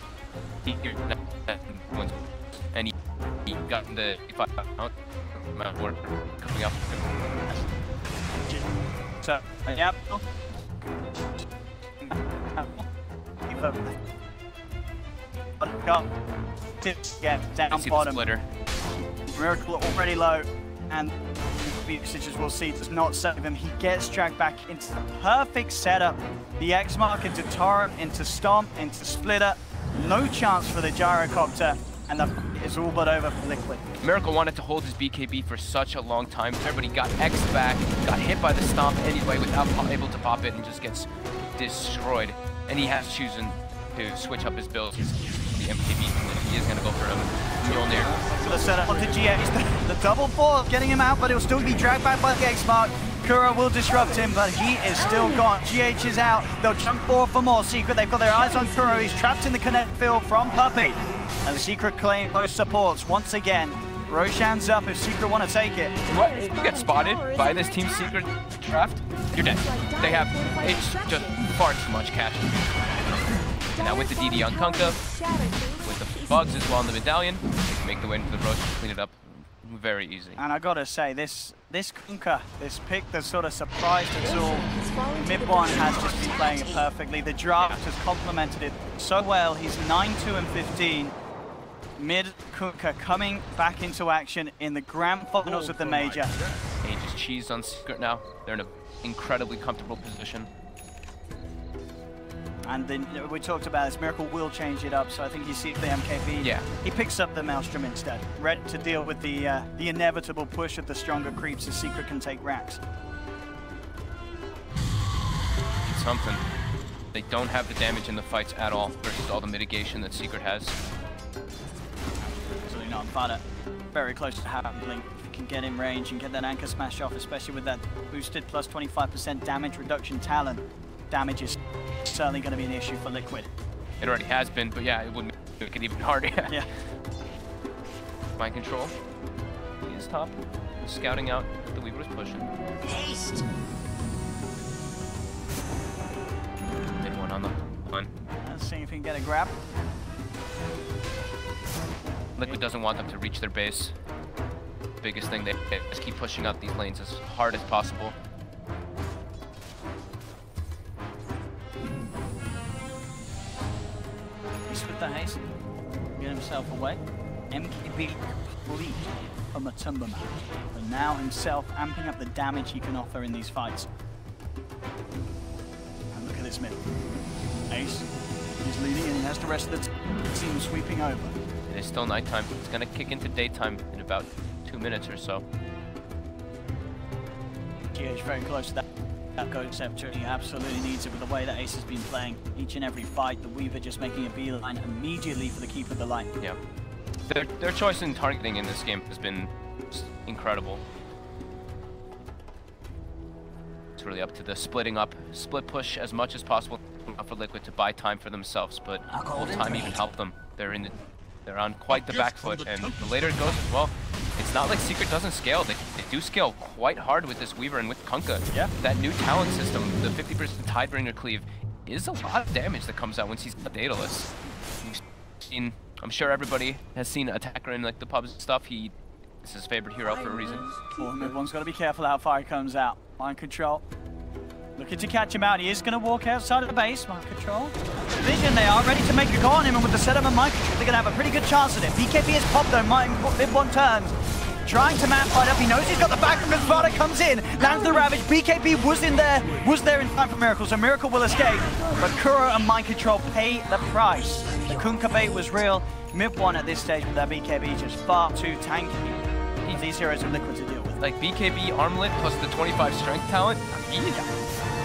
and he got the 5 amount of ward coming up. So, yep. Get down bottom. Splitter. Miracle already low, and the usage, as we'll see, does not save him. He gets dragged back into the perfect setup. The X mark into Torrent, into Stomp, into Splitter. No chance for the Gyrocopter, and the fight is all but over for Liquid. Miracle wanted to hold his BKB for such a long time there, but he got X'd back, got hit by the Stomp anyway without able to pop it, and just gets destroyed. And he has chosen to switch up his build. The MKB, he is going to go for him. Mjolnir. For the setup onto GH, the double fall getting him out, but he'll still be dragged back by the X mark. Kuro will disrupt him, but he is still gone. GH is out. They'll jump forward for more. Secret, they've got their eyes on Kuro. He's trapped in the connect field from Puppey. And the Secret claim close supports once again. Roshan's up if Secret want to take it. What? If you get spotted by this Team Secret draft, you're dead. They have, it's just far too much cash. And now with the DD on Kunkka, with the bugs as well in the medallion, they can make the way into the Rosh and clean it up very easy. And I gotta say, this Kunkka, this pick that sort of surprised us all, Mid1 has just been playing it perfectly. The draft has complemented it so well. He's 9-2 and 15. Mid Kunkka coming back into action in the grand finals of the major. He just cheesed on Secret now. They're in an incredibly comfortable position. And then we talked about this, Miracle will change it up, so I think he sees the MKB. Yeah. He picks up the Maelstrom instead, ready to deal with the inevitable push of the stronger creeps as Secret can take racks. It's something. They don't have the damage in the fights at all versus all the mitigation that Secret has. Absolutely not. Fada very close to happening. If you can get in range and get that anchor smash off, especially with that boosted plus 25% damage reduction talent, damage is certainly going to be an issue for Liquid. It already has been, but yeah, it would make it even harder. Yeah. Mind control. He is top. Scouting out what the Weaver is pushing. Haste. Mid one on the one. Let's see if he can get a grab. Liquid doesn't want them to reach their base. Biggest thing, they just keep pushing out these lanes as hard as possible. With the haste, get himself away. MKB complete from a Timberman, but now himself amping up the damage he can offer in these fights. And look at this mid. Ace, he's leading and he has the rest of the team sweeping over. It is still nighttime. It's going to kick into daytime in about 2 minutes or so. GH very close to that. Ghost Scepter, he absolutely needs it with the way that Ace has been playing each and every fight. The Weaver just making a beeline immediately for the keep of the line. Yeah. Their choice in targeting in this game has been incredible. It's really up to the splitting up, split push as much as possible for Liquid to buy time for themselves, but will time even help them? They're on quite the back foot, and the later it goes as well. It's not like Secret doesn't scale. They do scale quite hard with this Weaver and with Kunkka. Yeah. That new talent system, the 50% Tidebringer cleave, is a lot of damage that comes out once he's got Daedalus. You've seen, I'm sure everybody has seen Attacker in like the pubs and stuff. He's his favorite hero for a reason. Well, everyone's got to be careful how far he comes out. Mind control. Looking to catch him out. He is going to walk outside of the base. Mind control. Vision, they are ready to make a go on him, and with the setup of mind control, they're going to have a pretty good chance at it. BKB is popped though. Mid1 turns. Trying to map fight up. He knows he's got the back from his Vada comes in. Lands the Ravage. BKB was there in time for Miracle, so Miracle will escape. But Kuro and mind control pay the price. The Kunkka bait was real. Mid1 at this stage with that BKB just far too tanky. These heroes are Liquid to deal with. Like BKB armlet plus the 25 strength talent,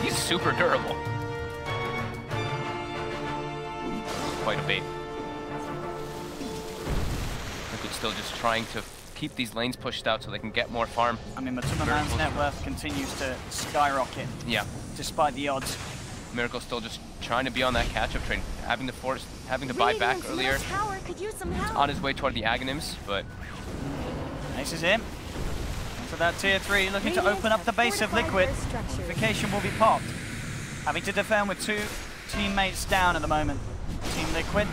he's super durable. Quite a bait. Liquid still just trying to keep these lanes pushed out so they can get more farm. I mean, Matuma Man's net worth continues to skyrocket. Yeah. Despite the odds. Miracle still just trying to be on that catch-up train, having to buy back earlier. Tower could use some help. On his way toward the Aghanims, but Ace is in. For that tier 3, looking to open up the base of Liquid. Fortification will be popped. Having to defend with 2 teammates down at the moment. Team Liquid.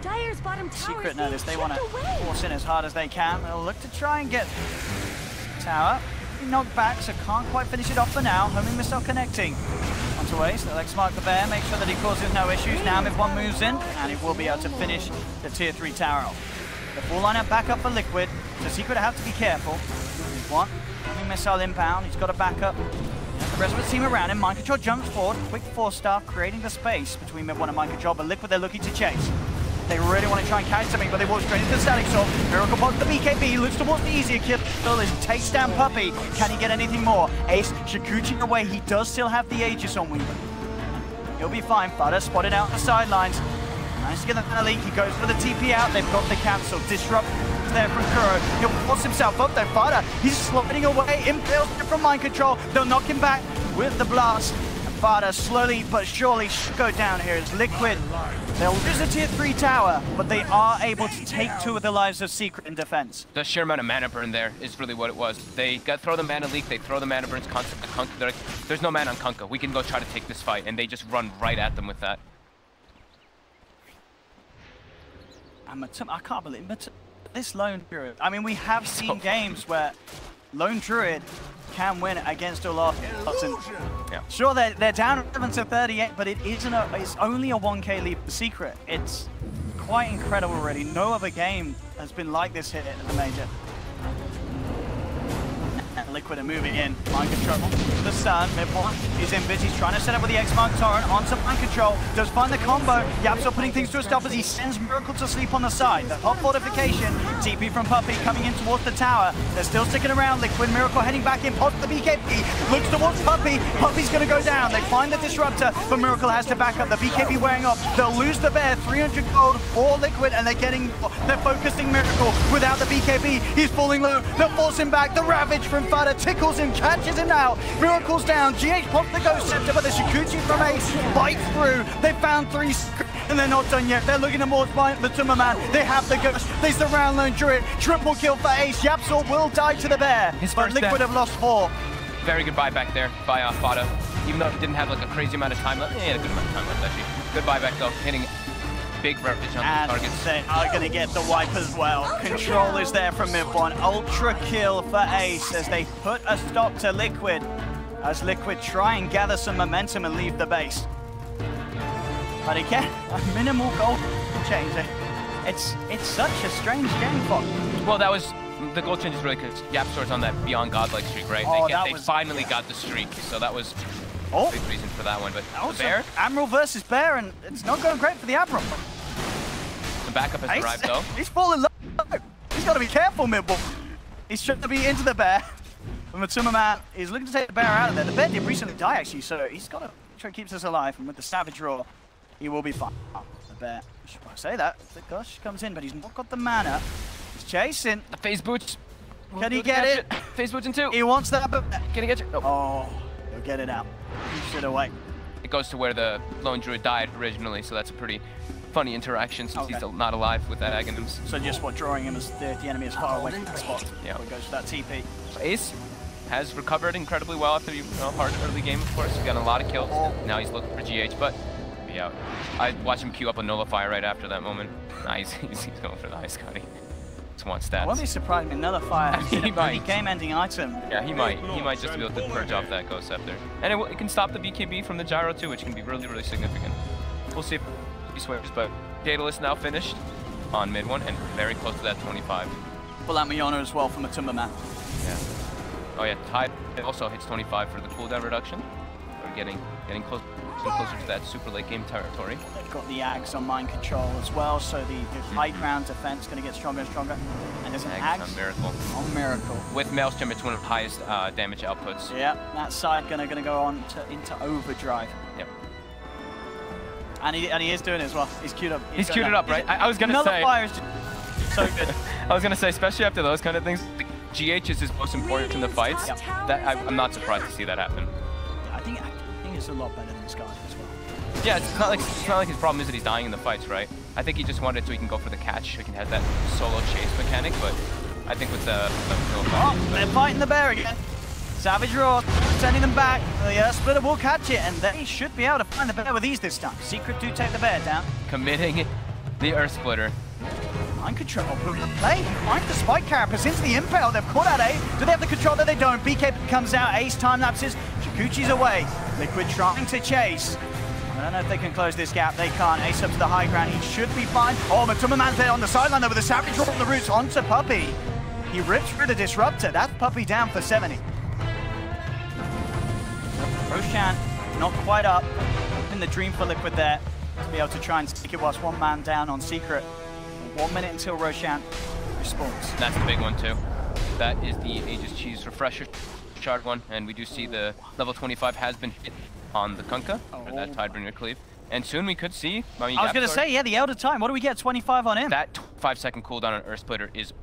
Dire's bottom tower. Secret notice, they want to force in as hard as they can. They'll look to try and get tower. Knocked back, so can't quite finish it off for now. Homing missile connecting. Onto Ace, they'll X-Mark the bear, make sure that he causes no issues. Now if one moves in, and he will be able to finish the tier 3 tower off. The full lineup back up for Liquid, so Secret have to be careful. One, homing missile inbound, he's got a backup. The rest of the team around him, Mind Control jumps forward, quick 4-star, creating the space between Mid 1 and Mind Control, but Liquid they're looking to chase. They really want to try and catch something, but they walk straight into the static sword. Miracle pops the BKB, looks towards the easier kill. He takes down Puppey. Can he get anything more? Ace, Shikuchi away. He does still have the Aegis on Weaver. He'll be fine. Fada spotted out on the sidelines. Nice to get the mana leak. He goes for the TP out. They've got the cancel. Disrupt there from Kuro. He'll force himself up though. Fada, he's sliding away. Impales from Mind Control. They'll knock him back with the blast. Fada slowly but surely should go down here as Liquid. They'll lose the tier 3 tower, but they are able to take 2 of the lives of Secret in defense. the sheer amount of mana burn there is really what it was. They throw the mana leak, they throw the mana burns concept to Kunkka. They're like, there's no mana on Kunkka. We can go try to take this fight, and they just run right at them with that. And I can't believe this Lone Druid. I mean, we have seen games where Lone Druid can win against Olaf. Yeah. Sure, they're down 11 to 38, but it's only a 1k lead for Secret. It's quite incredible already. No other game has been like this here at the major. Liquid are moving in. Mind Control. The stun. Mid-1 is in bit. He's trying to set up with the X-Mark Torrent onto Mind Control. Does find the combo. Yapso putting things to a stop as he sends Miracle to sleep on the side. The hot fortification. TP from Puppey coming in towards the tower. They're still sticking around. Liquid Miracle heading back in. Pops the BKB. Looks towards Puppey. Puppey's going to go down. They find the Disruptor, but Miracle has to back up. The BKB wearing off. They'll lose the bear. 300 gold for Liquid, and they're focusing Miracle without the BKB. He's falling low. They'll force him back. The Ravage from Fada tickles him, catches him out. Miracle's down. GH pops the Ghost Scepter, but the Shikuchi from Ace bites through. They found 3, and they're not done yet. They're looking at more spine. The Tummerman, they have the Ghost. They surround Lone Druid. Triple kill for Ace. Yapsor will die to the bear, but Liquid have lost 4. Very good buyback there by Fada. Even though he didn't have like a crazy amount of time left. He had a good amount of time left actually. Good buyback though, hitting big ravage on the targets. They are going to get the wipe as well. Control is there from Mid-1. Ultra kill for Ace as they put a stop to Liquid. As Liquid try and gather some momentum and leave the base. But again, a minimal goal change. It's such a strange game, Fox. Well, that was the goal change is really because Yapsor's on that beyond godlike streak, right? Oh, they finally got the streak, so that was a big reason for that one. But the bear, Admiral versus bear, and it's not going great for the Admiral. the backup has arrived though. He's falling low. He's got to be careful, Midbull. He's trying to be into the bear. And Matsuma Man is looking to take the bear out of there. The bear did recently die actually, so he's got to try and keep us alive. And with the Savage Roar, he will be fine. The bear, should I say that? The Gush comes in, but he's not got the mana. He's chasing. The phase boots. Can he get it? Phase boots in 2. He wants that, but Can he get it? No. oh, he'll get it out. He should have waited. It goes to where the Lone Druid died originally, so that's a pretty funny interaction since he's not alive with that Aghanims. So just drawing him as the enemy is far away from the spot. Yeah. So he goes for that TP. So Ace has recovered incredibly well after the hard early game, of course. He's gotten a lot of kills. Now he's looking for GH, but yeah, I watched him queue up a Nullifier right after that moment. Nice, he's going for the Ice Cutty. Want stats. I won't be surprised if Nullifier is a pretty game-ending item. Yeah, he might. He might just be able to purge off that Ghost Scepter. And it can stop the BKB from the Gyro too, which can be really, really significant. We'll see if he swears, but Daedalus now finished on mid-1 and very close to that 25. Pull out Mayona as well from a Timberman. Yeah. Oh yeah, Tide also hits 25 for the cooldown reduction. We're getting closer to that super late game territory. They've got the Ags on Mind Control as well, so the high ground defense is going to get stronger and stronger. And there's an Ags on Miracle. On Miracle. With Maelstrom, it's one of the highest damage outputs. Yeah, that side going to go on into overdrive. Yep. And he is doing it as well. He's queued up. He's queued it up, right? I was going to say. so good. I was gonna say, especially after those kind of things, GH is his most important in the fights. Yep. I'm not surprised to see that happen. I think it's a lot better than this guy as well. Yeah, it's not like his problem is that he's dying in the fights, right? I think he just wanted so he can go for the catch, so he can have that solo chase mechanic. But I think with the they're fighting the bear again. Savage Roar sending them back. The Splitter will catch it, and they should be able to find the bear with ease this time. Secret do take the bear down. committing the Earth Splitter. Mind control, brilliant play. Find the spike carapace into the impale. They've caught out A. Do they have the control that they don't? BK comes out. Ace time lapses. Shikuchi's away. Liquid trying to chase. I don't know if they can close this gap. They can't. Ace up to the high ground. He should be fine. Oh, Matuma Man's there on the sideline though with the Savage Roar on the roots onto Puppey. He rips through the Disruptor. That's Puppey down for 70. Roshan not quite up. In the dream for Liquid there to be able to try and stick it whilst one man down on Secret. 1 minute until Roshan responds. That's the big one too. That is the Aegis Cheese Refresher Shard one, and we do see the level 25 has been hit on the Kunkka for that Tidebringer cleave. And soon we could see. I was going to say, yeah, the Elder Time. What do we get? 25 on him. That 5-second cooldown on Earth Splitter is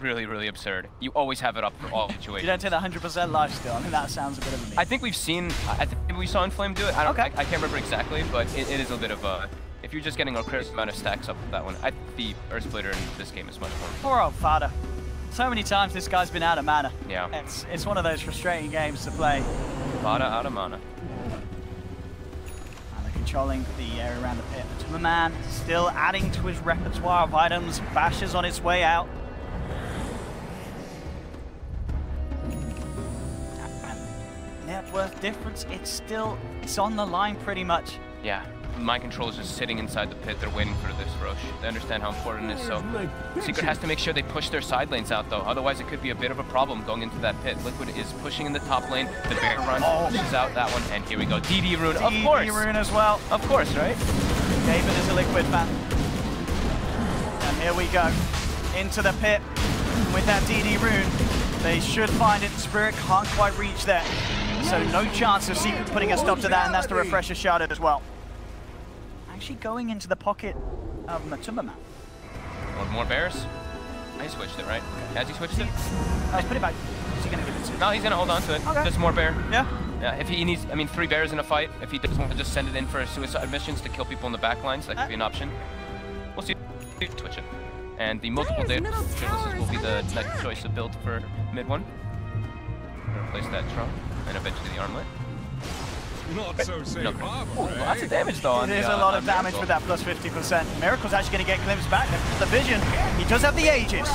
really absurd. You always have it up for all situations. You don't take the 100% life steal. I mean, that sounds a bit of a meme. I think we've seen. I think we saw Inflame do it. I can't remember exactly, but it is a bit of a. If you're just getting a crazy amount of stacks up with that one, I think the Earth Splitter in this game is much more. Poor old Fada. So many times this guy's been out of mana. Yeah. It's one of those frustrating games to play. Fada out of mana. Controlling the area around the pit. Matuma Man still adding to his repertoire of items. Bashes on its way out. And net worth difference, it's on the line pretty much. Yeah, Mind Control is just sitting inside the pit. They're waiting for this Rosh. They understand how important it is, so Secret has to make sure they push their side lanes out though. Otherwise it could be a bit of a problem going into that pit. Liquid is pushing in the top lane. The bear run pushes out that one, and here we go. DD Rune, of course. DD Rune as well. Of course, right? David is a Liquid fan. And here we go. Into the pit with that DD Rune. They should find it. Spirit can't quite reach there. So no chance of Secret putting a stop to that, and that's the Refresher Sharded as well. Actually going into the pocket of Matuma Man. One more bears. He switched it, right? Has he switched it? Let's put it back. What's he going to give it to? No, he's going to hold on to it. Okay. Just more bear. Yeah? Yeah, if he needs, 3 bears in a fight, if he doesn't want to just send it in for suicide missions to kill people in the back lines, that could be an option. We'll see. Twitch it. And the multiple data will be the next choice of build for mid one. Replace that trunk and eventually the armlet. Not so safe. Lots of damage though. It is a lot of damage with that plus 50%. Miracle's actually going to get glimpsed back. The vision. He does have the Aegis.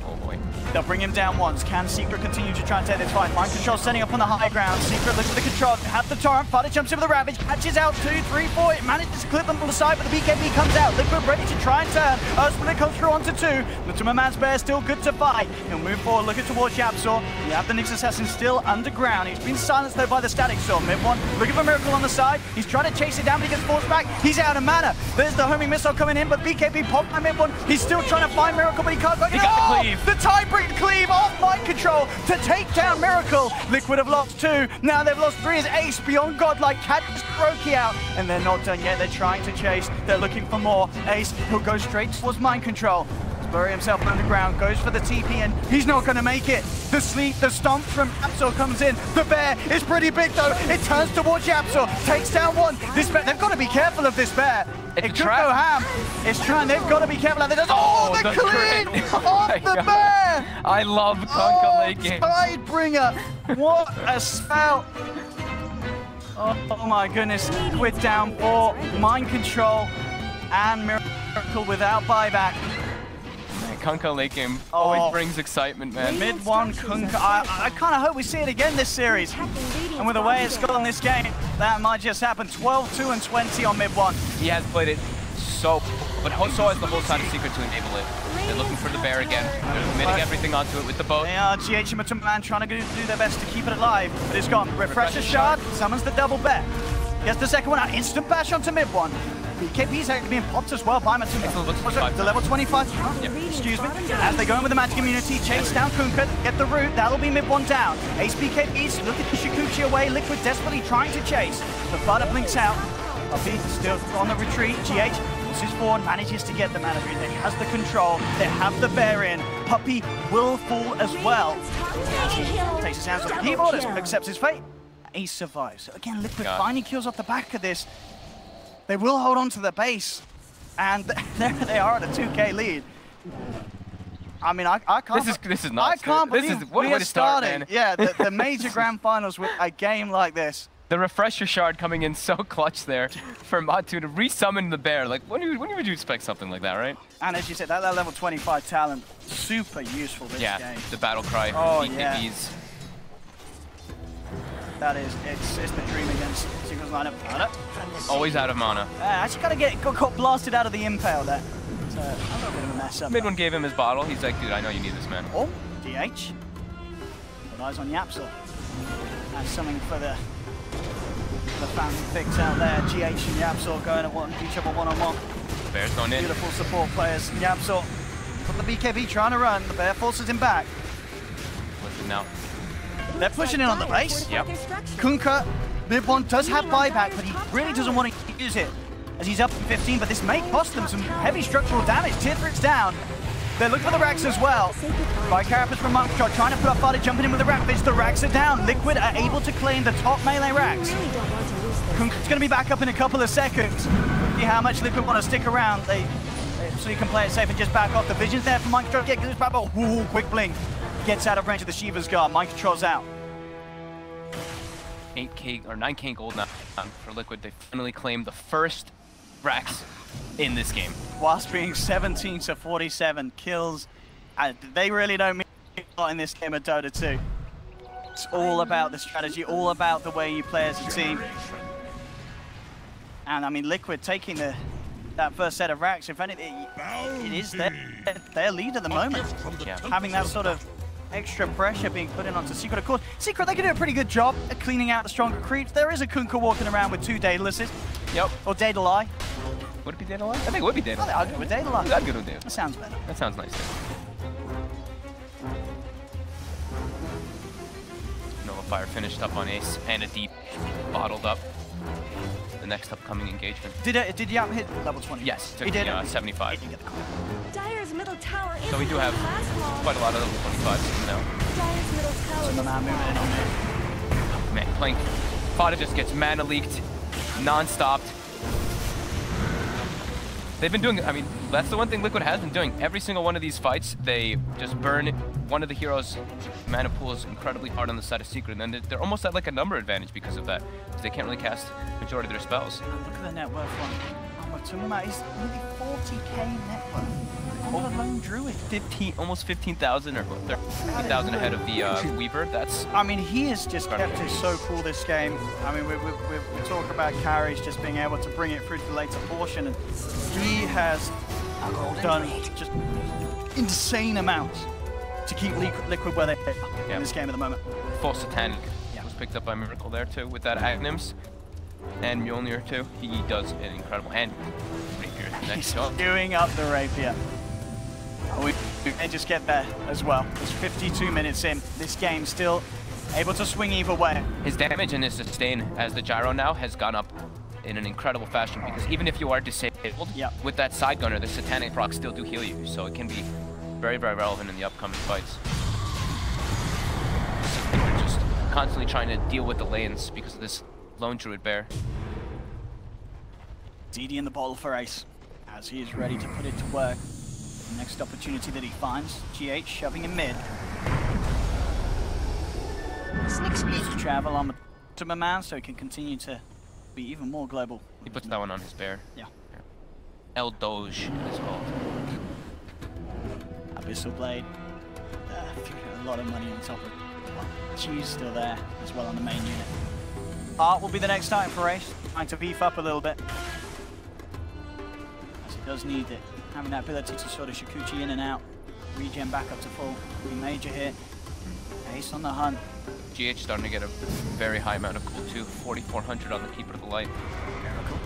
Oh boy. They'll bring him down once. Can Secret continue to try and take this fight? Mind Control setting up on the high ground. Secret looks at the control. Have the torrent. Fada jumps in with the Ravage. Catches out 2, 3, 4. It manages to clip them on the side, but the BKB comes out. Liquid ready to try and turn. Split comes through onto 2. Matuma Man's bear still good to fight. He'll move forward, looking towards Yapsor. You have the Nyx Assassin still underground. He's been silenced though by the Static Storm. Mid one, looking for Miracle on the side. He's trying to chase it down, but he gets forced back. He's out of mana. There's the homing missile coming in, but BKB popped by mid one. He's still trying to find Miracle, but he can't. He got the cleave. The tie-break cleave off Mind Control to take down Miracle. Liquid have lost 2. Now they've lost 3 as Ace beyond godlike. Cat just broke out, and they're not done yet. They're trying to chase. They're looking for more. Ace, he'll go straight towards Mind Control. Bury himself underground, goes for the TP, and he's not going to make it. The sleep, the stomp from Yapsor comes in. The bear is pretty big though. It turns towards Yapsor, takes down 1. This bear, they've got to be careful of this bear. It could go ham. It's trying. They've got to be careful. They does. Oh, the clean off the bear. I love Kunkka late game. Tidebringer. What a spell. Oh my goodness. Liquid down 4. Mind Control and Miracle without buyback. Kunkka late game always brings excitement, man. Mid one Kunkka. I kind of hope we see it again this series. And with the way it's gone this game, that might just happen. 12, 2, and 20 on mid one. He has played it so has the whole side of Secret to enable it. They're looking for the bear again. They're committing everything onto it with the boat. They are GH and Matuma Man trying to do their best to keep it alive. But it's gone. Refresher Shard summons the double bear. Gets the second one out. Instant bash onto mid one. BKB's actually being popped as well by Matuma. The level 25. Yep. Excuse me. As they go in with the Magic Immunity, chase down Kunkka, get the root. That'll be mid one down. Ace BKB's look at Shikuchi away. Liquid desperately trying to chase. The Fada blinks out. Puppey still on the retreat. GH Pushes forward, manages to get the mana rune. Then he has the control. They have the bear in. Puppey will fall as well. Takes his hands off the keyboard, accepts his fate. He survives. So again, Liquid finding kills off the back of this. They will hold on to the base. And there they are at a 2K lead. I mean, I can't. This is nuts. I can't dude. believe This is what we way are to start, starting. man. Yeah, the major grand finals with a game like this. The refresher shard coming in so clutch there for Matu to resummon the bear. Like, when would you expect something like that, right? And as you said, that level 25 talent, super useful this game. The battle cry, Oh, BKBs. That is, it's the dream against Secret's lineup. Always out of mana. Actually got blasted out of the impale there. So, a little bit of a mess up. Mid one gave him his bottle. He's like, dude, I know you need this, man. Oh, DH. Got eyes on Yapsel. That's something for the family fix out there. GH and Yapsel going at each other one-on-one. The bear's going in. Beautiful support players. Yapsel got the BKB trying to run. The bear forces him back. Listen now. They're pushing in on the base. Yep. Kunkka, mid one does have buyback, but he really doesn't want to use it as he's up to 15, but this may cost them some heavy structural damage. Tithrit's down. They're looking for the racks as well. By Carapace from Monkshot trying to put up fighter, jumping in with the rack bits. The racks are down. Liquid are able to claim the top melee racks. Kunkka's going to be back up in a couple of seconds. See how much Liquid want to stick around. So you can play it safe and just back off. The vision's there for Monkshot. Get this back, but ooh, quick blink. Gets out of range of the Shiva's guard. Mind Control's out. 8K or 9K gold now for Liquid. They finally claimed the first racks in this game. Whilst being 17 to 47 kills, they really don't mean a lot in this game of Dota 2. It's all about the strategy, all about the way you play as a team. And I mean, Liquid taking that first set of racks, if anything, it is their lead at the moment. Yeah. Having that sort of extra pressure being put in onto Secret. Of course, Secret, they can do a pretty good job at cleaning out the stronger creeps. There is a Kunkka walking around with 2 Daedalus. Yep. Or Daedalus. Would it be Daedalus? I think it would be Daedalus. I'll go with Daedalus. I'd go with Daedalus. That sounds better. That sounds nice. Nova Fire finished up on Ace and a deep bottled up. The next upcoming engagement. Did Yap hit level 20? Yes, he did. 75. Dyer's middle tower So we do have quite a lot of level 25s now. Dyer's middle tower. The man moving in on me. Man, playing Fada just gets mana leaked non-stopped. They've been doing, I mean, that's the one thing Liquid has been doing. Every single one of these fights, they just burn one of the heroes' mana pools incredibly hard on the side of Secret, and then they're almost at like a number advantage because of that, because they can't really cast majority of their spells. And look at the net worth one. I'm talking about is nearly 40k net worth. On the lone druid. Almost 15,000 or 13,000 ahead of the Weaver. That's. I mean, he has just kept it so cool this game. I mean, we talk about carries just being able to bring it through to the later portion, and he has done just insane amounts to keep Liquid where they are in this game at the moment. Full Satanic was picked up by Miracle there too with that Agnims and Mjolnir too. He does an incredible and Rapier next up. Doing up the Rapier. We may just get there as well. There's 52 minutes in. This game still able to swing either way. His damage and his sustain as the gyro now has gone up in an incredible fashion, because even if you are disabled, with that side gunner, the Satanic procs still do heal you, so it can be very, very relevant in the upcoming fights. So they're just constantly trying to deal with the lanes because of this lone druid bear. DD in the bottle for Ace, as he is ready to put it to work. The next opportunity that he finds, GH shoving in mid. Needs to travel on to my man so he can continue to be even more global. He puts that one on his bear. Yeah. El Doge is called. Abyssal Blade. A lot of money on top of it. Cheese still there as well on the main unit. Art will be the next item for Ace, trying to beef up a little bit. As he does need it. Having that ability to sort of Shikuchi in and out. Regen back up to full. Be major hit. Ace on the hunt. GH starting to get a very high amount of gold too. 4,400 on the Keeper of the Light. Miracle.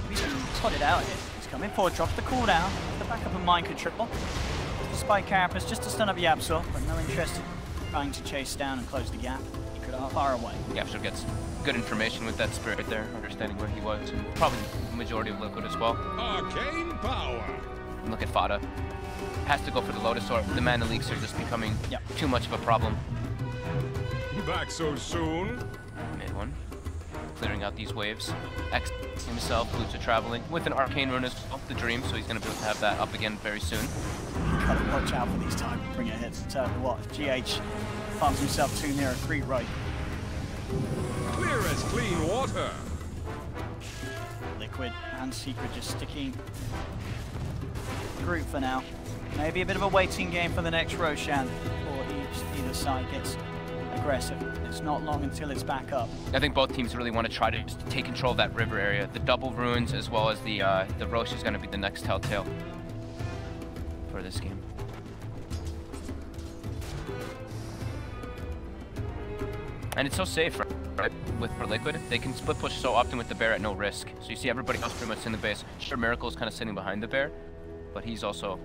He's spotted out here. He's coming forward, drops the cooldown. The backup of Mind Control. Despite Carapace, just to stun up Yapsor, but no interest in trying to chase down and close the gap. He could far away. Yapsor gets good information with that spirit there, understanding where he was, and probably majority of Liquid as well. Arcane power. And look at Fada. Has to go for the Lotus Orb. The mana leaks are just becoming too much of a problem. Back so soon. Mid one. Clearing out these waves. X himself, Boots are traveling with an Arcane Rune as well, the Dream, so he's going to be able to have that up again very soon. Gotta watch out for these time bringer hits. So what? GH finds himself too near a creep right. Clear as clean water. Liquid and Secret just sticking group for now. Maybe a bit of a waiting game for the next Roshan, or either side gets aggressive. It's not long until it's back up. I think both teams really want to try to just take control of that river area. The double runes as well as the Rosh is going to be the next telltale for this game. And it's so safe, right? For Liquid, they can split push so often with the bear at no risk. So you see everybody else pretty much in the base. Sure, Miracle's kind of sitting behind the bear, but he's also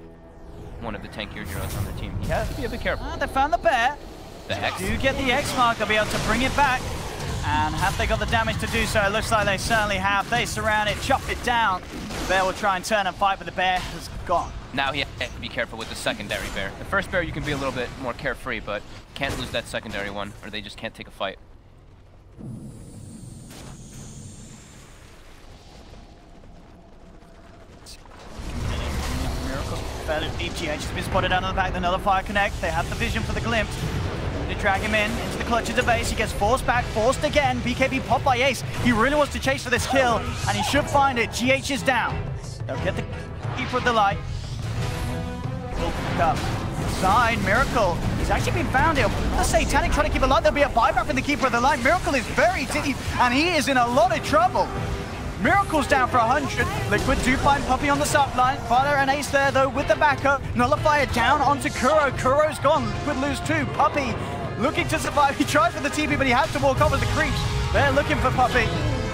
one of the tankier heroes on the team. He has to be a bit careful. They found the bear. The X. Do get the X mark, they'll be able to bring it back. And have they got the damage to do so? It looks like they certainly have. They surround it, chop it down. The bear will try and turn and fight, but the bear has gone. Now he has to be careful with the secondary bear. The first bear you can be a little bit more carefree, but can't lose that secondary one, or they just can't take a fight. Miracle's fairly deep. GH has been spotted out on the back. Another fire connect. They have the vision for the glimpse. They drag him in into the clutches of base. He gets forced back, forced again. BKB popped by Ace. He really wants to chase for this kill, and he should find it. GH is down. They'll get the Keeper of the Light. Will pick up. Side, Miracle. He's actually been found here. The Satanic trying to keep alive. There'll be a buyback from the Keeper of the Light. Miracle is very deep, and he is in a lot of trouble. Miracle's down for 100. Liquid do find Puppey on the subline. Fire and Ace there, though, with the backup. Nullifier down onto Kuro. Kuro's gone. Liquid lose 2. Puppey looking to survive. He tries with the TP, but he has to walk off with the creeps. They're looking for Puppey.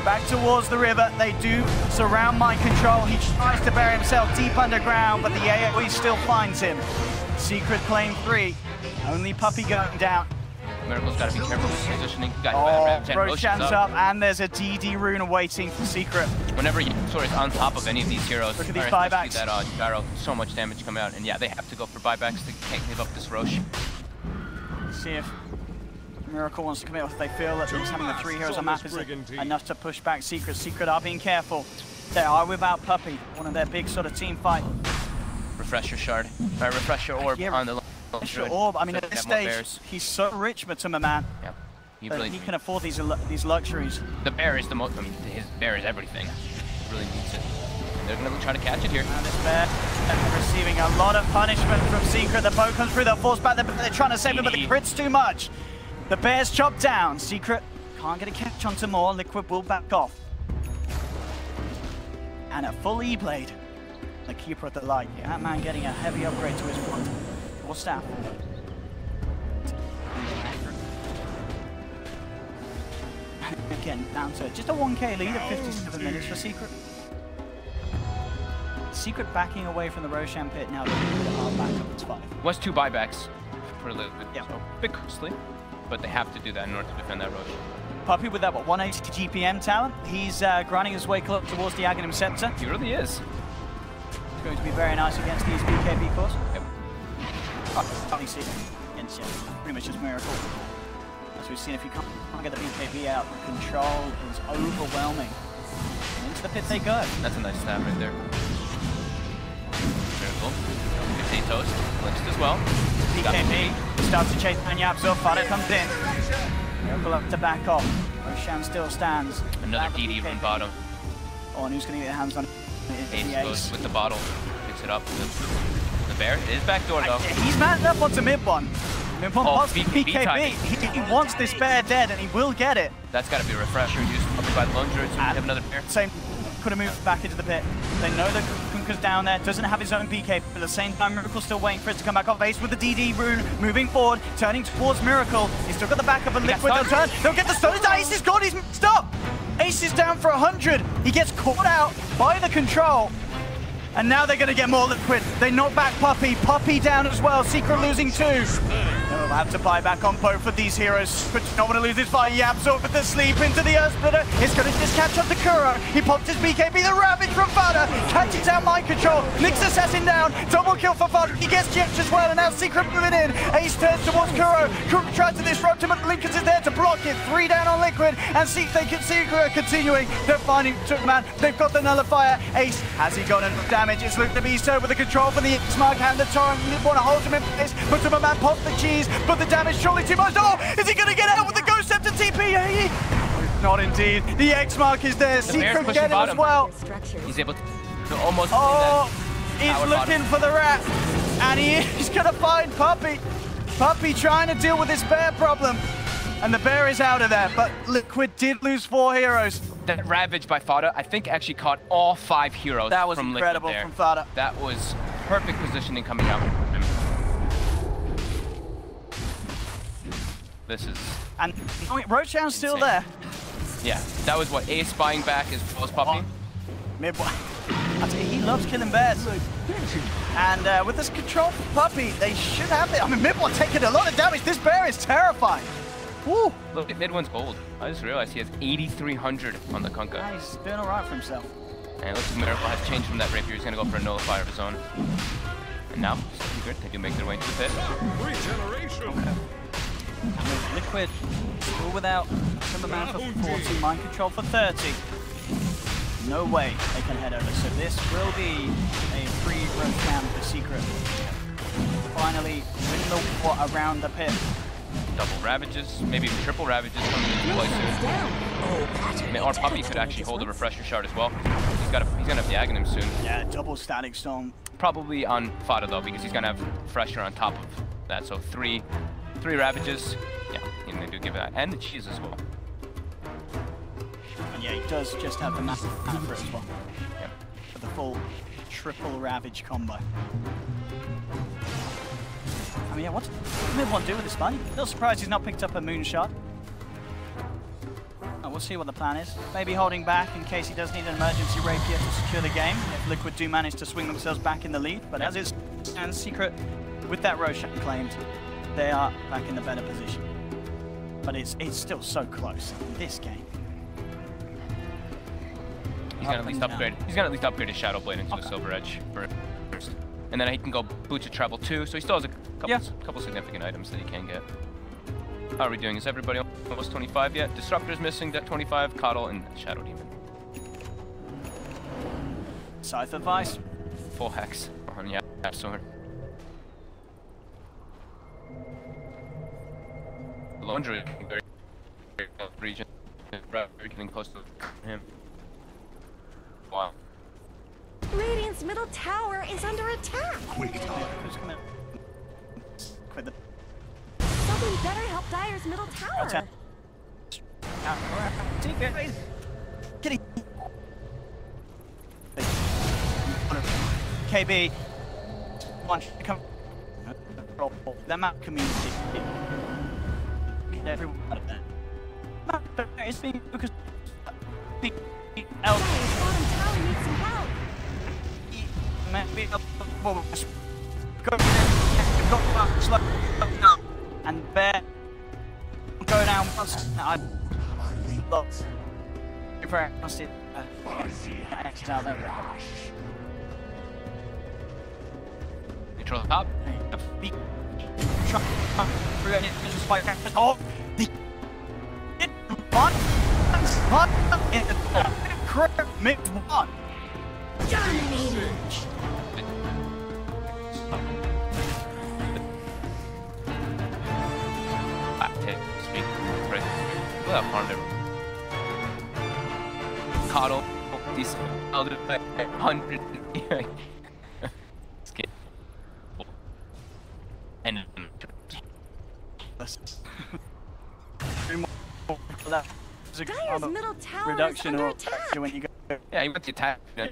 Back towards the river. They do surround mind control. He tries to bury himself deep underground, but the AoE still finds him. Secret claim 3. Only Puppey going down. Miracle's got to be careful with positioning. Roshan's up, and there's a DD rune awaiting for Secret. Whenever Yasuo is on top of any of these heroes, look at these buybacks. That Gyro, so much damage come out, and yeah, they have to go for buybacks. They can't give up this Rosh. See if Miracle wants to commit, or if they feel that just having the 3 heroes on map is enough to push back Secret. Secret are being careful. They are without Puppey, one of their big sort of team fight. Refresher shard, refresher orb on the Refresher orb. I mean, at this stage, he's so rich, Matuma man. Yeah, he can afford these luxuries. The bear is the most. I mean, his bear is everything. He really needs it. And they're gonna try to catch it here. And this bear receiving a lot of punishment from Secret. The bow comes through. They're forced back. They're trying to save him, but the crit's too much. The bear's chopped down. Secret can't get a catch onto more. Liquid will back off. And a full E-blade. The Keeper of the Light. That man getting a heavy upgrade to his front. Or staff. Again, down to just a 1k lead at 57 minutes for Secret. Secret backing away from the Roshan pit now. They're back up to 5. Was 2 buybacks for a little bit. Yeah. So a bit costly, but they have to do that in order to defend that Rosh. Puppey with that, what, 180 GPM talent. He's grinding his way close towards the Aghanim Scepter. He really is. It's going to be very nice against these BKB cores. Yep. Obviously, against pretty much just Miracle. As we've seen, if you can't get the BKB out, the control is overwhelming. And into the pit they go. That's a nice stab right there. Miracle. Potatoes. Glimpsed as well. BKB starts to chase Anyabzo. Fada comes in. Miracle up to back off. Roshan still stands. Another DD from bottom. Oh, and who's going to get their hands on it? Ace goes with the bottle. Picks it up. The bear. It is backdoor though. He's manned up onto mid one. Mid one wants BKB. He wants this bear dead, and he will get it. That's got to be a refresher used by the lone druids. We have another bear. Same. Could have moved back into the pit. They know that Kunka's down there, doesn't have his own BK, but at the same time, Miracle's still waiting for it to come back off base with the DD rune, moving forward, turning towards Miracle. He's still got the backup of Liquid. They'll turn. They'll get the stone. Ace is gone. He's messed up. Ace is down for 100. He gets caught out by the control. And now they're going to get more Liquid. They knock back Puppey. Puppey down as well. Secret losing 2. Oh, We'll have to buy back on both of these heroes, but you don't want to lose this fight. He absorbed with the sleep into the Earth Splitter. It's going to just catch up to Kuro. He pops his BKB, the Ravage from Fada. Catches out Mind Control. Nicks Assassin down. Double kill for Fada. He gets Jetch as well, and now Secret moving in. Ace turns towards Kuro. Kuro tries to disrupt him, but Lincoln is there to block it. 3 down on Liquid, and see if they can see Kuro continuing. They're finding Tookman. They've got the Nullifier. Ace, has he got enough damage? It's Luke the Beast over the control for the X-Mark and the Torrent. One holds him in place, but Superman pops the cheese, but the damage surely too much. Oh, is he going to get out with the Ghost Scepter TP? Not indeed. The X-Mark is there. Secret get it as well. He's able to almost. Oh, he's looking for the rat, and he's going to find Puppey. Puppey trying to deal with this bear problem, and the bear is out of there, but Liquid did lose 4 heroes. That Ravage by Fada, I think, actually caught all 5 heroes. That was from incredible Liquid from Fada. That was perfect positioning coming out. This is. And Roshan's still there. Yeah, that was what Ace buying back his Puppey. Midway. He loves killing bears. And with this control Puppey, they should have it. I mean, Midway taking a lot of damage. This bear is terrifying. Woo! Look at Mid-one's gold. I just realized he has 8,300 on the Kunkka. Yeah, he's doing all right for himself. And it looks like Miracle has changed from that rapier. He's going to go for a Nullifier of his own. And now, Secret, they do make their way into the pit. Regeneration. With Liquid still without Timberman for 40, Mind Control for 30. No way they can head over. So this will be a free Roshan for Secret. Finally win the war around the pit. Double Ravages, maybe even triple Ravages coming into play soon. I mean, our Puppey could actually hold a Refresher Shard as well. He's gonna have the Aghanim soon. Yeah, double Static Storm. Probably on Fada though, because he's gonna have Refresher on top of that. So three Ravages. Yeah, and they do give that, and the cheese as well. And yeah, he does just have the massive hammer as well. Yep. For the full triple Ravage combo. I mean, yeah, what's Mid-1 do with this fight? A little surprised he's not picked up a Moonshot. Oh, we'll see what the plan is. Maybe holding back in case he does need an emergency rapier to secure the game, if Liquid do manage to swing themselves back in the lead. But as it stands, Secret, with that Roshan claimed, they are back in the better position. But it's still so close in this game. He's gonna at least upgrade. He's gonna at least upgrade his Shadow Blade into a Silver Edge first, and then he can go boot to Treble 2. So he still has a couple significant items that he can get. How are we doing? Is everybody almost 25 yet? Disruptor's missing, that 25, Coddle, and Shadow Demon. Scythe advice. Full hex on Sword. Laundry very region, very getting close to him. Wow. Radiant's middle tower is under attack. Somebody better help Dire's middle tower. KB, one come. That map community. Everyone out of that. It's me because the Dire's bottom tower needs some help. And bear go down once. I lost. If I lost it, exit out there. Control the top. Oh, the one in the correct mid-1. Dominating. Speak. Right. Well, harmed him. Coddle. These other 100. And Dire's middle tower reduction is under or attack. when you go. yeah, he went the attack. Yeah,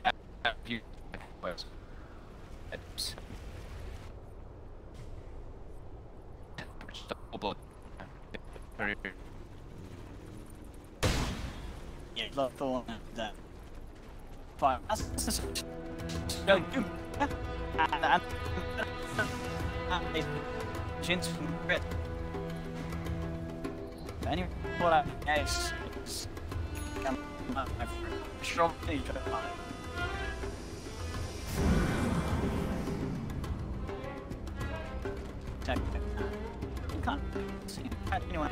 love the one that. Fire. Jins from Grit. Anyone what I guess sure you try to find it. You can't see anyone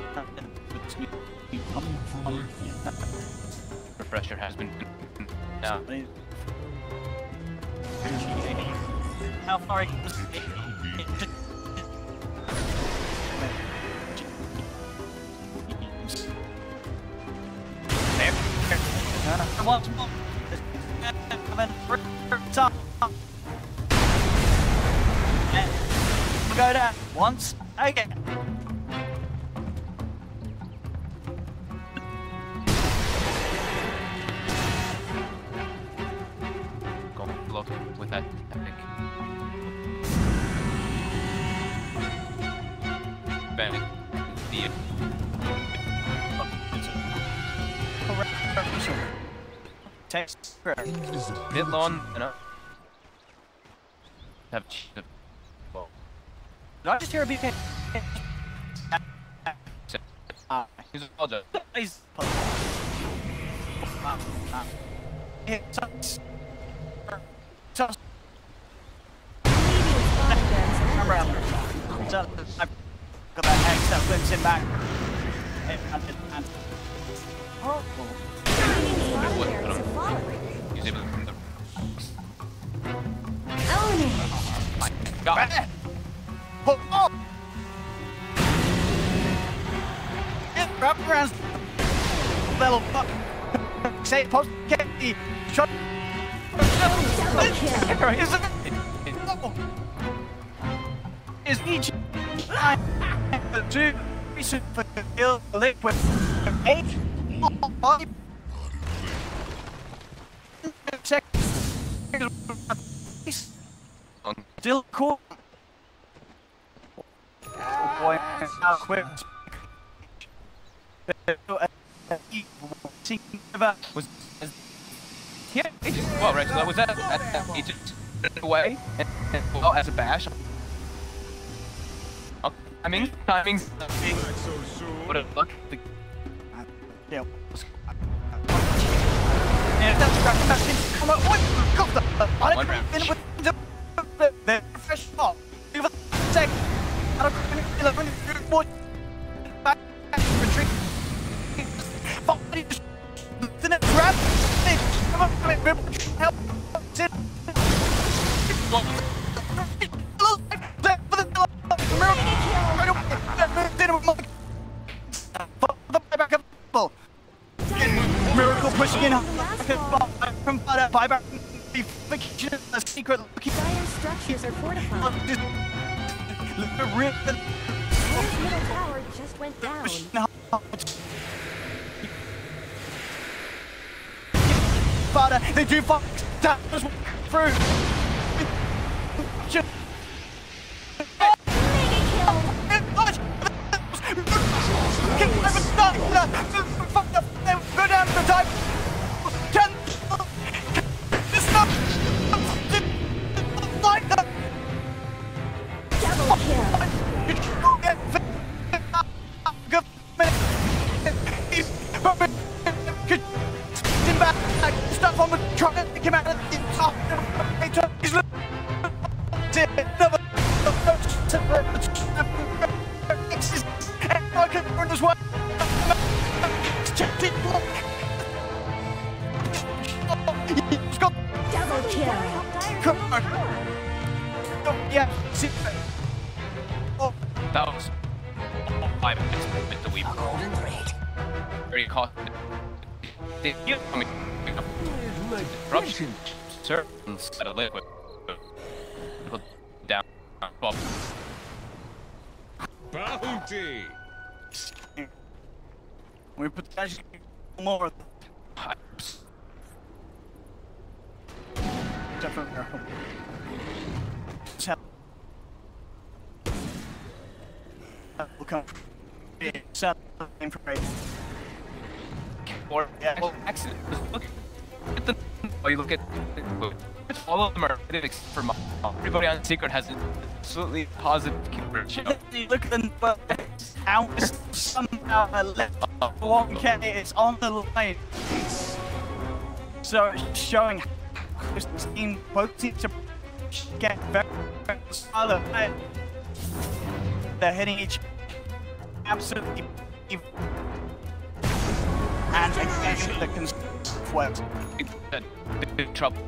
Refresher has been now. How far it once more. Go down once again. Go look with that epic. Bang. Text. Bit long enough. Have well. Did I just hear a beep? He's all done. Please. Got that hex that flips him back. Oh. He's able to Got it. Oh. Wrap around. Level up. Say post. Get the shot. Is each two recent for kill liquid 8 5 seconds. Still cool. Oh boy, how quick. Was yeah, well, right, so that was that agent away and well, as a bash. Timing's Back so soon. what a luck. Yeah. And that's come on, what? Got the One round. the fresh ball. Give a sec. I don't know back retreat. Then it grab. Come on, help. Sit. Miracle pushing in from buyback. A secret. Dire structures are fortified. Ray's middle tower just went down. They do fuck through. Go down the time. Double kill. Stuff on the truck that came out of the top. He's Double kill. yeah, see. Oh, That was 5 minutes with the weep. Very costly. Did you? I mean, corruption. Servants at a liquid. Put down. Bob. Bounty. We put actually more. Will come. Something for Or yeah, well, accident. Look at the. Oh, you look at. All of them are except for Mom. Everybody on Secret has an absolutely positive ratio. Look at them. now. Somehow left 1K is on the line. So it's showing how this team, both teams are get very solid. They're hitting each absolutely. And again, the consequence. Big trouble.